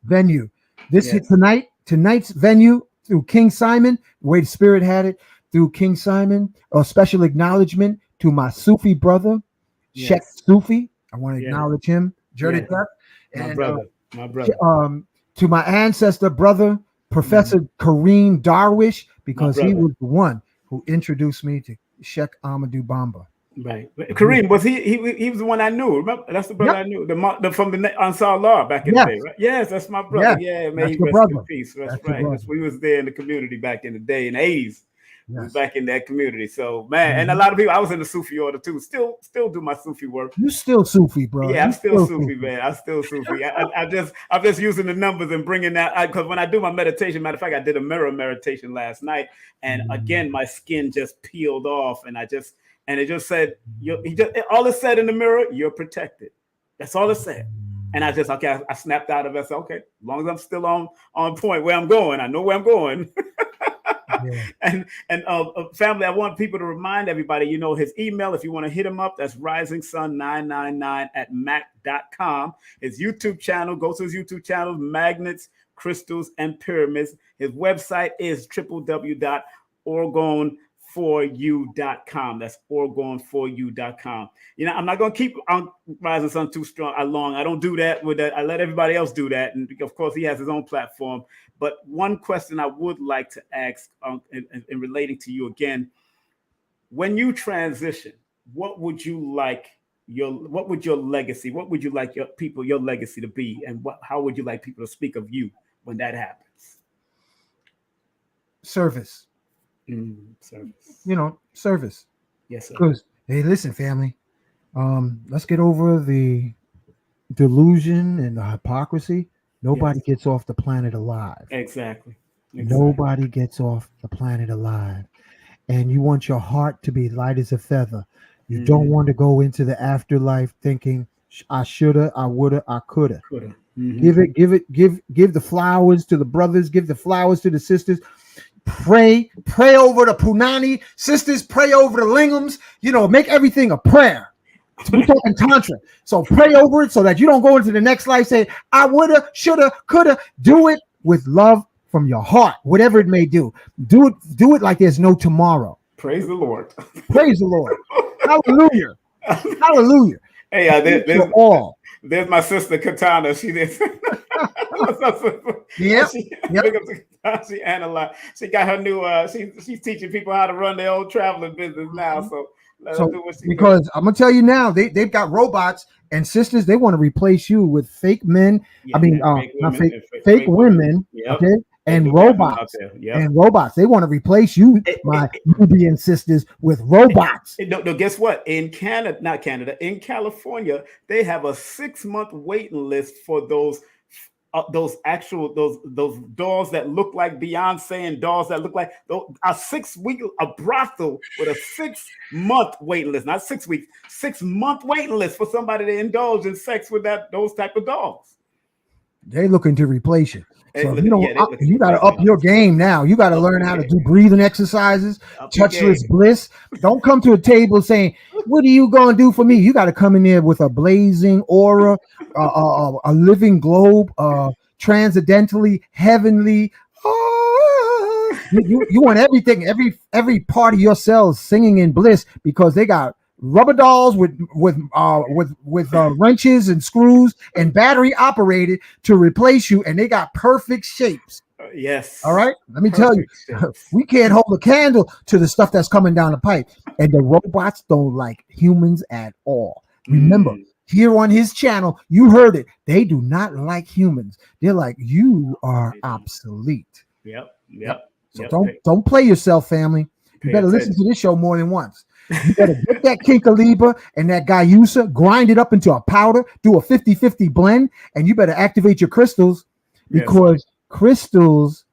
venue. Tonight's venue through King Simon, the way the Spirit had it, through King Simon. A special acknowledgement to my Sufi brother, Sheikh Sufi. I want to acknowledge him. Journey my brother. To my ancestor brother, Professor Kareem Darwish, because he was the one who introduced me to Sheikh Amadou Bamba. Right. Kareem, was he was the one I knew. Remember? That's the brother I knew. From the Ansar Law back in the day, right? Yes, that's my brother. Yeah, may he rest in peace. That's right. We was there in the community back in the day, in the 80s. We was back in that community. So man, and a lot of people, I was in the Sufi order too. Still do my Sufi work. You still Sufi, bro. Yeah, I'm still Sufi, man. I'm still Sufi. I'm just using the numbers and bringing that, because when I do my meditation, matter of fact, I did a mirror meditation last night, and again, my skin just peeled off, and it just said, all it said in the mirror, you're protected. That's all it said. And I snapped out of it. I said, okay, as long as I'm still on point where I'm going, I know where I'm going. Yeah. And family, I want people to remind everybody, his email, if you want to hit him up, that's risingsun999@mac.com. His YouTube channel, go to his YouTube channel, Magnets, Crystals, and Pyramids. His website is www.orgone4u.com. That's orgone4u.com. I'm not going to keep on Rising Sun too long. I don't do that with that. I let everybody else do that. And of course, he has his own platform. But one question I would like to ask in relating to you again, when you transition, what would your legacy, what would you like your legacy to be? And how would you like people to speak of you when that happens? Service. Service. Service. Yes, sir. Because, hey, listen, family, let's get over the delusion and the hypocrisy. Nobody gets off the planet alive. Exactly. Nobody gets off the planet alive. And you want your heart to be light as a feather. You don't want to go into the afterlife thinking, I shoulda, I woulda, I coulda. Give the flowers to the brothers, give the flowers to the sisters. Pray over the Punani sisters, pray over the Lingams, make everything a prayer. We're talking Tantra. So pray over it so that you don't go into the next life saying, I woulda, shoulda, coulda. Do it with love from your heart, whatever it may do. Do it like there's no tomorrow. Praise the Lord. Praise the Lord. Hallelujah. Hallelujah. Hey, there's my sister Katana. She did. Yep. She analyzed. She got her new. She's teaching people how to run their own traveling business now. So because I'm gonna tell you now, they've got robots and sisters. They want to replace you with fake men. Fake women. Yep. Okay. And robots. And robots. They want to replace you, my Nubian sisters, with robots. No, guess what? In California, they have a 6-month waiting list for those dolls that look like Beyonce and dolls that look like a brothel with a 6-month waiting list, not 6 weeks, 6-month waiting list for somebody to indulge in sex with those type of dolls. They're looking to replace you. So you got to up your game now. You got to learn how to do breathing exercises, touchless bliss. Don't come to a table saying, "What are you going to do for me?" You got to come in there with a blazing aura, a living globe, transcendentally heavenly. You want everything, every part of your cells singing in bliss, because they got rubber dolls with wrenches and screws and battery operated to replace you, and they got perfect shapes. Yes. All right. Let me tell you, we can't hold a candle to the stuff that's coming down the pipe, and the robots don't like humans at all. Remember, here on his channel, you heard it. They do not like humans. They're like, you are obsolete. Yep. So don't play yourself, family. You better listen to this show more than once. You better get that Kinkaliba and that Gayusa, grind it up into a powder, do a 50-50 blend, and you better activate your crystals, because crystals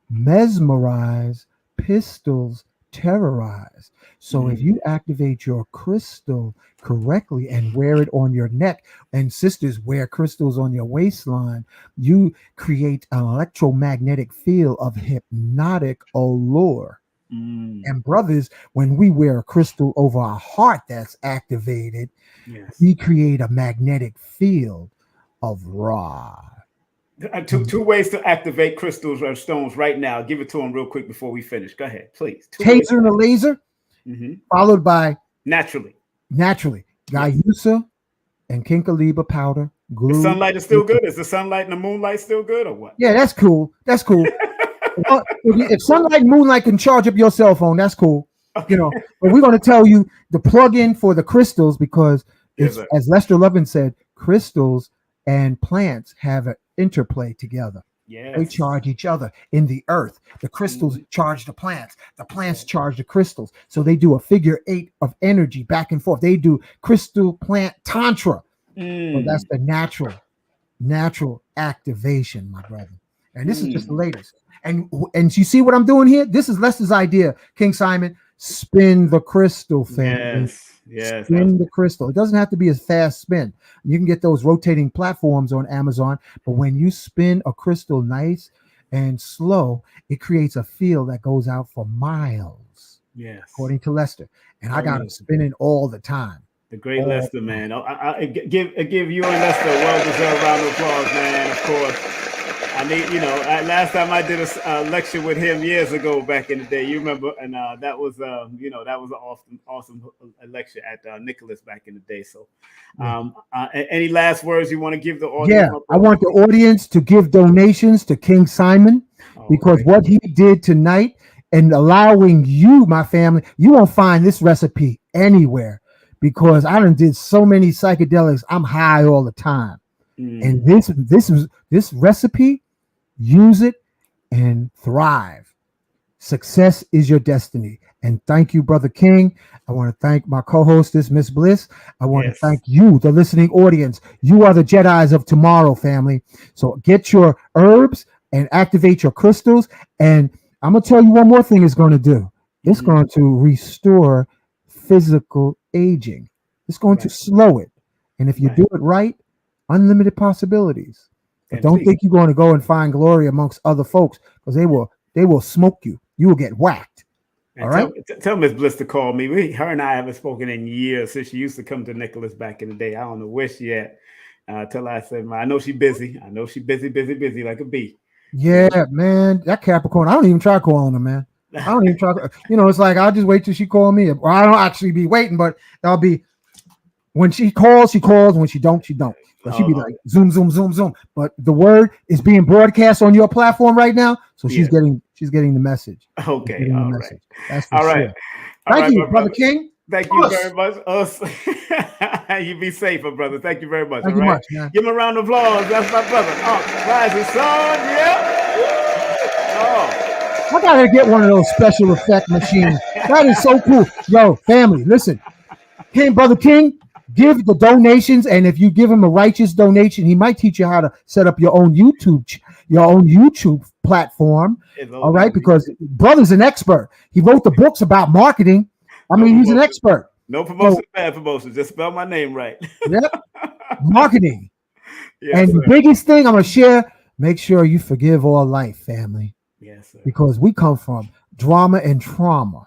mesmerize, pistols terrorize. So if you activate your crystal correctly and wear it on your neck, and sisters wear crystals on your waistline, you create an electromagnetic field of hypnotic allure. And brothers, when we wear a crystal over our heart that's activated, we create a magnetic field of Ra. Two ways to activate crystals or stones right now. Give it to them real quick before we finish. Go ahead, please. Taser and a laser, followed by naturally, Gayusa and Kinkaliba powder. Glue. The sunlight is still good. Is the sunlight and the moonlight still good, or what? Yeah, that's cool. If sunlight and moonlight can charge up your cell phone, that's cool. You know, but we're going to tell you the plug-in for the crystals because it's, as Lester Lovin said, crystals and plants have an interplay together. Yes. They charge each other in the earth. The crystals charge the plants charge the crystals. So they do a figure 8 of energy back and forth. They do crystal plant tantra. So that's the natural activation, my brother. And this is just the latest. And you see what I'm doing here? This is Lester's idea, King Simon. Spin the crystal, family. Yes. Spin the crystal. It doesn't have to be a fast spin. You can get those rotating platforms on Amazon, but when you spin a crystal nice and slow, it creates a field that goes out for miles. Yes. According to Lester. And I got it spinning all the time. The great Lester, man. I give you and Lester a well-deserved round of applause, man. Of course. I need, last time I did a lecture with him years ago back in the day, you remember, and that was that was an awesome lecture at Nicholas back in the day. So, any last words you want to give the audience? Yeah, I want the audience to give donations to King Simon because what he did tonight and allowing you, my family, you won't find this recipe anywhere because I done did so many psychedelics. I'm high all the time, and this recipe. Use it and thrive. Success is your destiny. And thank you, Brother King. I want to thank my co-hostess, Miss Bliss. I want to thank you, the listening audience. You are the Jedis of tomorrow, family. So get your herbs and activate your crystals. And I'm going to tell you one more thing it's going to do. It's going to restore physical aging. It's going to slow it. And if you do it right, unlimited possibilities. But don't think you're going to go and find glory amongst other folks because they will smoke you. You will get whacked. All right. Tell Miss Bliss to call me. Her and I haven't spoken in years since she used to come to Nicholas back in the day. I don't know where she at. Till I said, I know she's busy. I know she's busy like a bee. Yeah, man. That Capricorn. I don't even try calling her, man. I don't even try. It's like I'll just wait till she call me. Or I don't actually be waiting, but I'll be when she calls, she calls. When she don't, she don't. But she'd be like zoom, zoom, zoom, zoom. But the word is being broadcast on your platform right now, so she's getting the message. Okay, all right. That's all right. Thank you, Brother King. Thank you very much. You be safer, brother. Thank you very much. Thank you much, man. Give him a round of applause. That's my brother. Hankh Rising Sun. Yeah. I gotta get one of those special effect machines. That is so cool. Yo, family, listen. Brother King. Give the donations, and if you give him a righteous donation, he might teach you how to set up your own YouTube platform. All right, because brother's an expert. He wrote the books about marketing. He's an expert. No promotion, bad promotion. Just spell my name right. Yep, marketing. Yes, and sir. The biggest thing I'm gonna share: make sure you forgive all life, family. Yes, sir. Because we come from drama and trauma.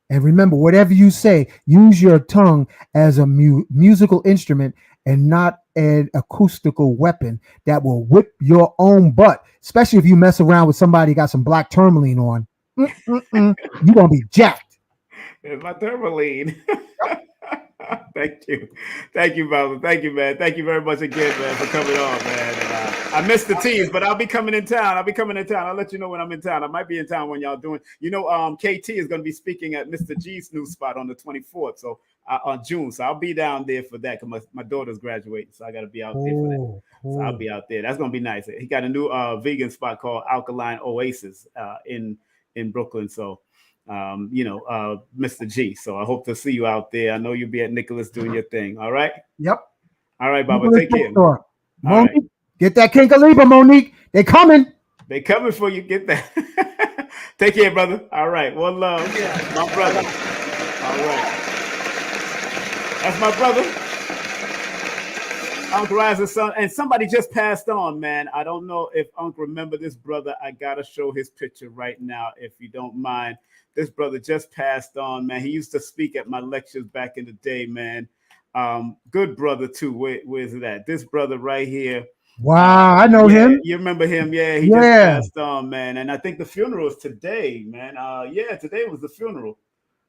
And remember, whatever you say, use your tongue as a musical instrument and not an acoustical weapon that will whip your own butt, especially if you mess around with somebody who got some black tourmaline on. You're going to be jacked. It's my tourmaline. Thank you, brother. Thank you, man. Thank you very much again, man, for coming on, man. And, I missed the tease, but I'll be coming in town. I'll let you know when I'm in town. I might be in town when y'all doing. KT is going to be speaking at Mr. G's new spot on the 24th, so on June. So I'll be down there for that because my daughter's graduating, so I got to be out there for that. Cool. So I'll be out there. That's going to be nice. He got a new vegan spot called Alkaline Oasis in Brooklyn. So. Mr. G. So I hope to see you out there. I know you'll be at Nicholas doing your thing. All right. Yep. All right, Baba. Take care. Monique, right. Get that Kinkaliba, Monique. They coming. They coming for you. Get that. Take care, brother. All right. One love. Yeah. My brother. All right. That's my brother. Hankh Rising Sun. And somebody just passed on, man. I don't know if Hankh remember this brother. I gotta show his picture right now, if you don't mind. This brother just passed on, man. He used to speak at my lectures back in the day, man. Good brother, too. Where's it at? This brother right here. Wow, I know him. You remember him? Yeah, he just passed on, man. And I think the funeral is today, man. Today was the funeral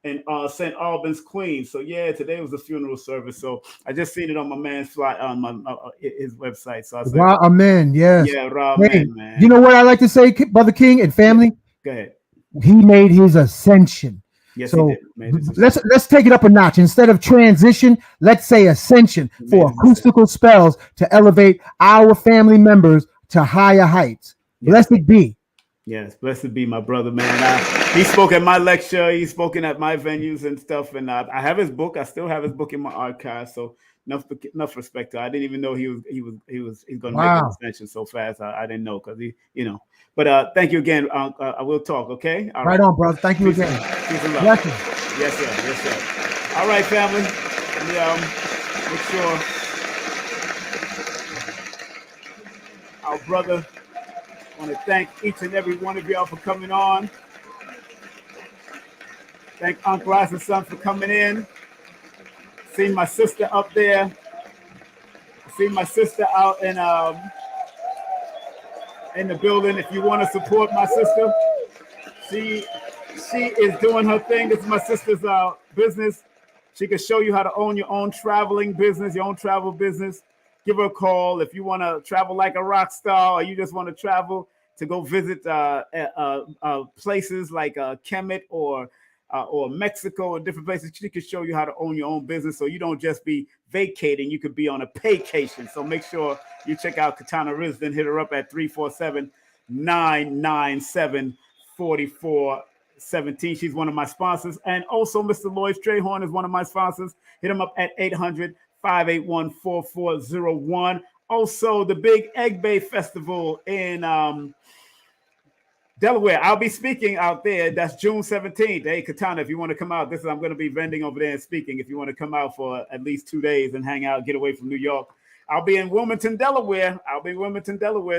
in St. Albans, Queens. So, today was the funeral service. So, I just seen it on my man's flight on my his website. So, I said, Ra Amen, yes. Yeah, Ra Amen, man. You know what I like to say, Brother King and family? Go ahead. He made his ascension. Yes, so he did. let's take it up a notch. Instead of transition, let's say ascension for acoustical spells to elevate our family members to higher heights. Yes. Blessed be. Yes, blessed be my brother, man. He spoke at my lecture. He's spoken at my venues and stuff. And I have his book. I still have his book in my archive. So enough respect to. I didn't even know he's going to make an ascension so fast. I didn't know because he. But thank you again. I will talk. Okay. All right on, brother. Thank you again. Peace and love. Yes, sir. All right, family. Let me make sure our brother. I want to thank each and every one of y'all for coming on. Thank Hankh Rising Sun for coming in. See my sister up there. See my sister out in the building. If you want to support my sister, she is doing her thing. This is my sister's business. She can show you how to own your own traveling business, your own travel business. Give her a call if you want to travel like a rock star, or you just want to travel to go visit places like Kemet or Mexico and different places. She can show you how to own your own business, so you don't just be vacating. You could be on a paycation. So make sure you check out Katana Risden. Hit her up at 347-997-4417. She's one of my sponsors, and also Mr. Lloyd Strayhorn is one of my sponsors. Hit him up at 800-581-4401. Also, the Big Egg Bay Festival in Delaware. I'll be speaking out there. That's June 17th. Hey, Katana, if you want to come out, I'm going to be vending over there and speaking. If you want to come out for at least 2 days and hang out, get away from New York. I'll be in Wilmington, Delaware.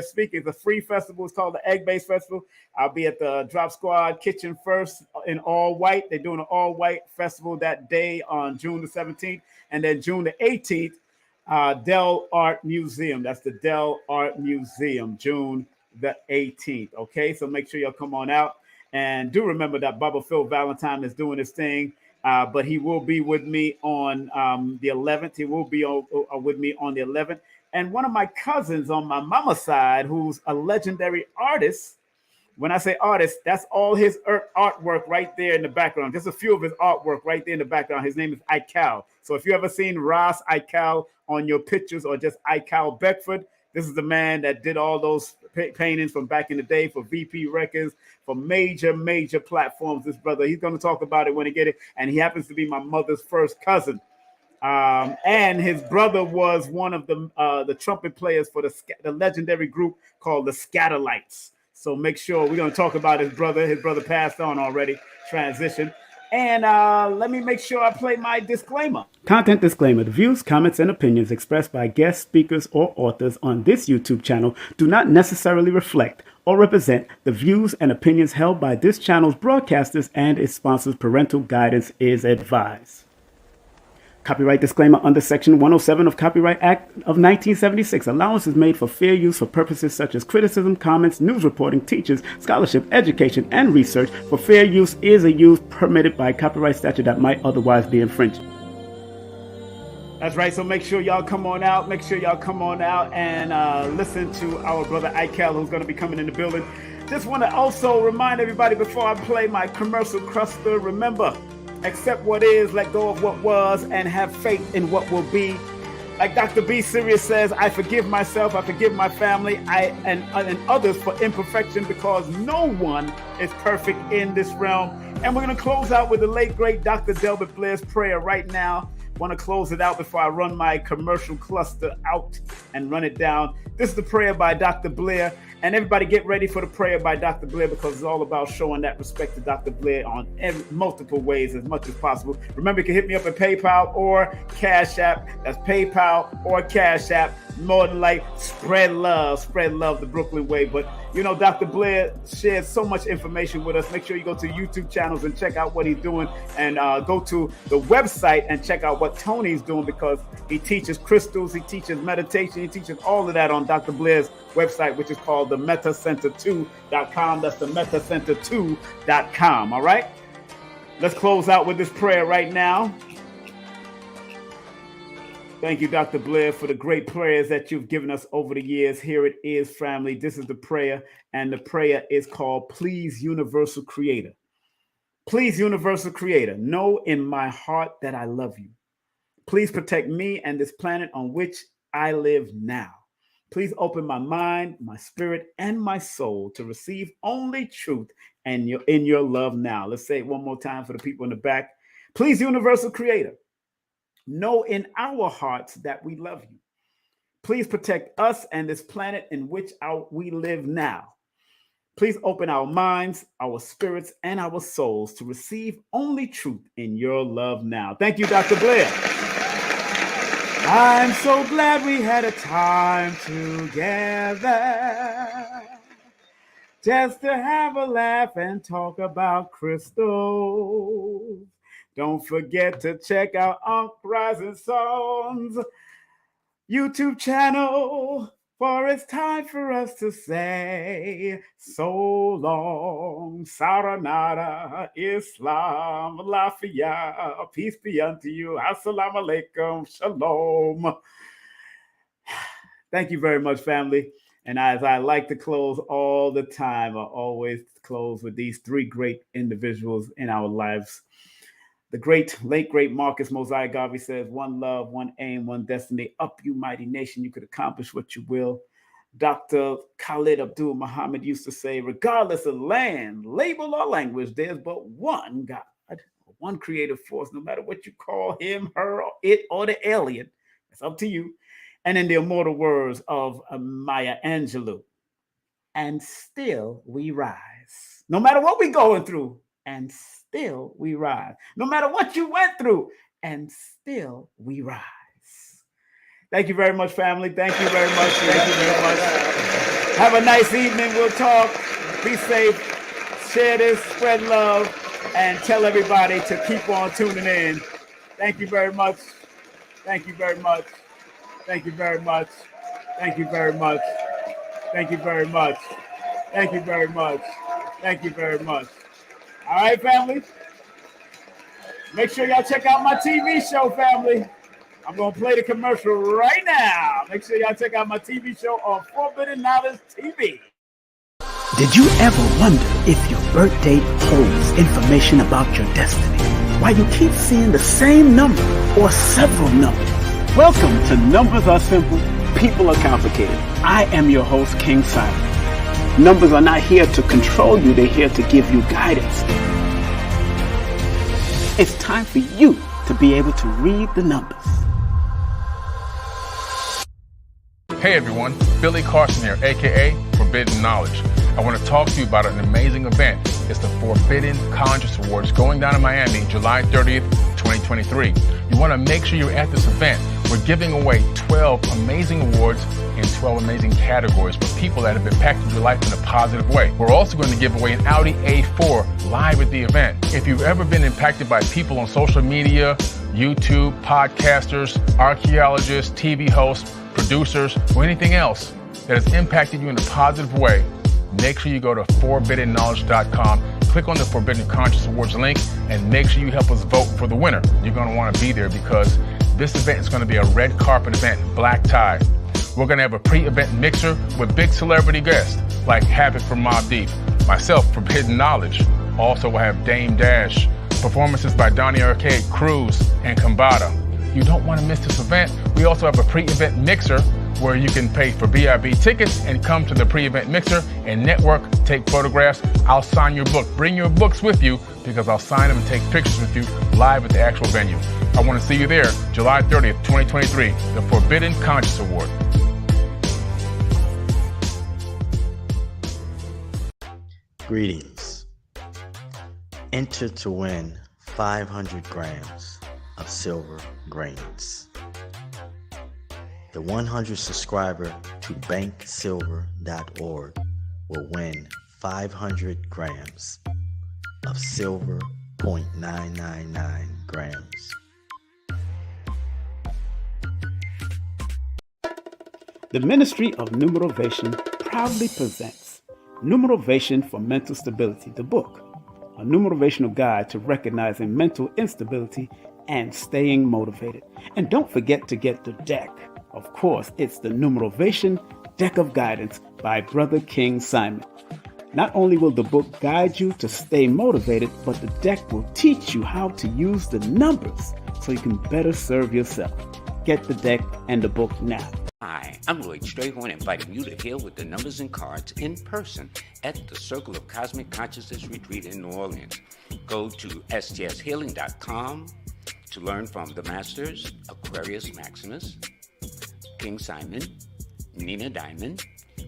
Speaking. It's a free festival. It's called the Egg Base Festival. I'll be at the Drop Squad Kitchen First in all white. They're doing an all white festival that day on June the 17th. And then June the 18th, Dell Art Museum. That's the Dell Art Museum, June the 18th. Okay, so make sure y'all come on out. And do remember that Bubba Phil Valentine is doing his thing. But he will be with me on the 11th. He will be with me on the 11th. And one of my cousins on my mama's side, who's a legendary artist. When I say artist, that's all his artwork right there in the background. Just a few of his artwork right there in the background. His name is Ikal. So if you ever seen Ross Ikal on your pictures or just Ikal Beckford, this is the man that did all those paintings from back in the day for VP Records, for major platforms. This brother, he's going to talk about it when he get it. And he happens to be my mother's first cousin. And his brother was one of the trumpet players for the legendary group called the Scatterlights. So make sure we're going to talk about his brother. His brother passed on already, transition. And let me make sure I play my disclaimer. Content disclaimer. The views, comments, and opinions expressed by guest speakers or authors on this YouTube channel do not necessarily reflect or represent the views and opinions held by this channel's broadcasters and its sponsors. Parental guidance is advised. Copyright disclaimer under Section 107 of Copyright Act of 1976. Allowance is made for fair use for purposes such as criticism, comments, news reporting, teachers, scholarship, education, and research. For fair use is a use permitted by copyright statute that might otherwise be infringed. That's right. So make sure y'all come on out. And listen to our brother Ikal, who's going to be coming in the building. Just want to also remind everybody before I play my commercial cluster, remember, accept what is, let go of what was, and have faith in what will be. Like Dr. B. Sirius says, I forgive myself, I forgive my family, and others for imperfection, because no one is perfect in this realm. And we're going to close out with the late, great Dr. Delbert Blair's prayer right now. Want to close it out before I run my commercial cluster out and run it down. This is the prayer by Dr. Blair. And everybody get ready for the prayer by Dr. Blair, because it's all about showing that respect to Dr. Blair on multiple ways as much as possible. Remember, you can hit me up at PayPal or Cash App. That's PayPal or Cash App. More than like spread love the Brooklyn way. But you know, Dr. Blair shares so much information with us. Make sure you go to YouTube channels and check out what he's doing, and go to the website and check out what Tony's doing, because he teaches crystals, he teaches meditation, he teaches all of that on Dr. Blair's website, which is called the metacenter2.com. That's the metacenter2.com. All right, let's close out with this prayer right now. Thank you, Dr. Blair, for the great prayers that you've given us over the years. Here it is, family. This is the prayer, and the prayer is called Please, Universal Creator. Please, universal creator, know in my heart that I love you. Please protect me and this planet on which I live now. Please open my mind, my spirit, and my soul to receive only truth and in your love now. Let's say it one more time for the people in the back. Please, universal creator, know in our hearts that we love you. Please protect us and this planet in which we live now. Please open our minds, our spirits, and our souls to receive only truth in your love now. Thank you, Dr. Blair. I'm so glad we had a time together just to have a laugh and talk about crystals. Don't forget to check out Hankh Rising Sun's YouTube channel, for it's time for us to say so long, Saranada, Islam, Lafia, peace be unto you, Assalamu alaikum, Shalom. Thank you very much, family. And as I like to close all the time, I always close with these three great individuals in our lives. The late great Marcus Mosiah Garvey says, one love, one aim, one destiny. Up, you mighty nation, you could accomplish what you will. Dr. Khalid Abdul Muhammad used to say, regardless of land, label, or language, there's but one God, one creative force, no matter what you call him, her, it, or the alien. It's up to you. And in the immortal words of Maya Angelou, and still we rise. No matter what we're going through, and still we rise. No matter what you went through, and still we rise. Thank you very much, family. Thank you very much. Thank you very much. Have a nice evening. We'll talk. Be safe. Share this, spread love, and tell everybody to keep on tuning in. Thank you very much. Thank you very much. Thank you very much. Thank you very much. Thank you very much. Thank you very much. Thank you very much. All right, family. Make sure y'all check out my TV show, family. I'm going to play the commercial right now. Make sure y'all check out my TV show on Forbidden Knowledge TV. Did you ever wonder if your birth date holds information about your destiny? Why you keep seeing the same number or several numbers? Welcome to Numbers Are Simple, People Are Complicated. I am your host, King Simon. Numbers are not here to control you, they're here to give you guidance. It's time for you to be able to read the numbers. Hey everyone, Billy Carson here, aka Forbidden Knowledge. I want to talk to you about an amazing event. It's the Forbidden Conscious Awards going down in Miami, July 30th, 2023. You want to make sure you're at this event. We're giving away 12 amazing awards in 12 amazing categories for people that have impacted your life in a positive way. We're also going to give away an Audi A4 live at the event. If you've ever been impacted by people on social media, YouTube, podcasters, archaeologists, TV hosts, producers, or anything else that has impacted you in a positive way, make sure you go to forbiddenknowledge.com, click on the Forbidden Conscious Awards link, and make sure you help us vote for the winner. You're going to want to be there because this event is going to be a red carpet event, black tie. We're going to have a pre-event mixer with big celebrity guests like Havoc from Mobb Deep, myself, Forbidden Knowledge. Also, we'll have Dame Dash, performances by Donnie Arcade, Cruz, and Kambada. You don't want to miss this event. We also have a pre-event mixer where you can pay for BIB tickets and come to the pre-event mixer and network, take photographs. I'll sign your book. Bring your books with you because I'll sign them and take pictures with you live at the actual venue. I want to see you there, July 30th, 2023, the Forbidden Conscious Award. Greetings. Enter to win 500 grams of silver grains. The 100 subscriber to banksilver.org will win 500 grams of silver, 0.999 grams. The Ministry of Numerovation proudly presents Numerovation for Mental Stability, the book, a numerational guide to recognizing mental instability and staying motivated. And don't forget to get the deck. Of course, it's the Numerovation Deck of Guidance by Brother King Simon. Not only will the book guide you to stay motivated, but the deck will teach you how to use the numbers so you can better serve yourself. Get the deck and the book now. Hi, I'm Lloyd Strayhorn, inviting you to heal with the numbers and cards in person at the Circle of Cosmic Consciousness Retreat in New Orleans. Go to stshealing.com to learn from the Masters, Aquarius Maximus, King Simon, Nina Diamond,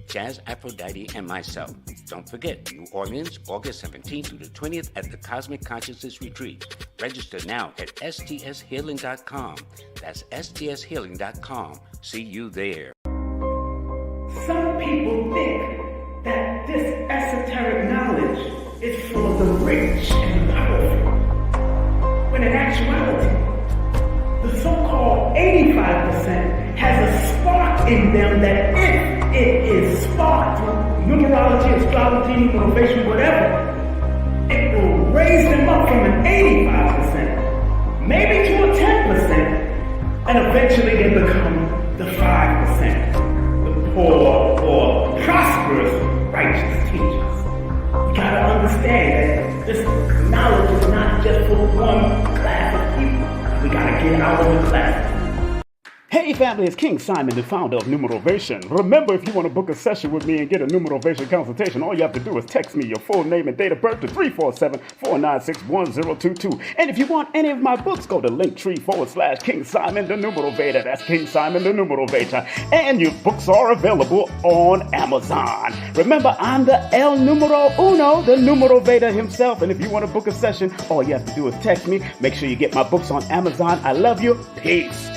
Jazz Aphrodite, and myself. Don't forget, New Orleans, August 17th through the 20th at the Cosmic Consciousness Retreat. Register now at stshealing.com. That's stshealing.com. See you there. Some people think that this esoteric knowledge is for the rich and powerful, when in actuality, the so-called 85% has a spark in them that if it is sparked through numerology, astrology, motivation, whatever, it will raise them up from an 85%, maybe to a 10%, and eventually they become the 5%, the poor or prosperous righteous teachers. You gotta understand that this knowledge is not just for one class of people. We gotta get out of the classes. Hey family, it's King Simon, the founder of Numerovation. Remember, if you want to book a session with me and get a Numerovation consultation, all you have to do is text me your full name and date of birth to 347-496-1022. And if you want any of my books, go to linktree/King Simon the Numerovator. That's King Simon the Numerovator. And your books are available on Amazon. Remember, I'm the El Numero Uno, the Numerovator himself. And if you want to book a session, all you have to do is text me. Make sure you get my books on Amazon. I love you. Peace.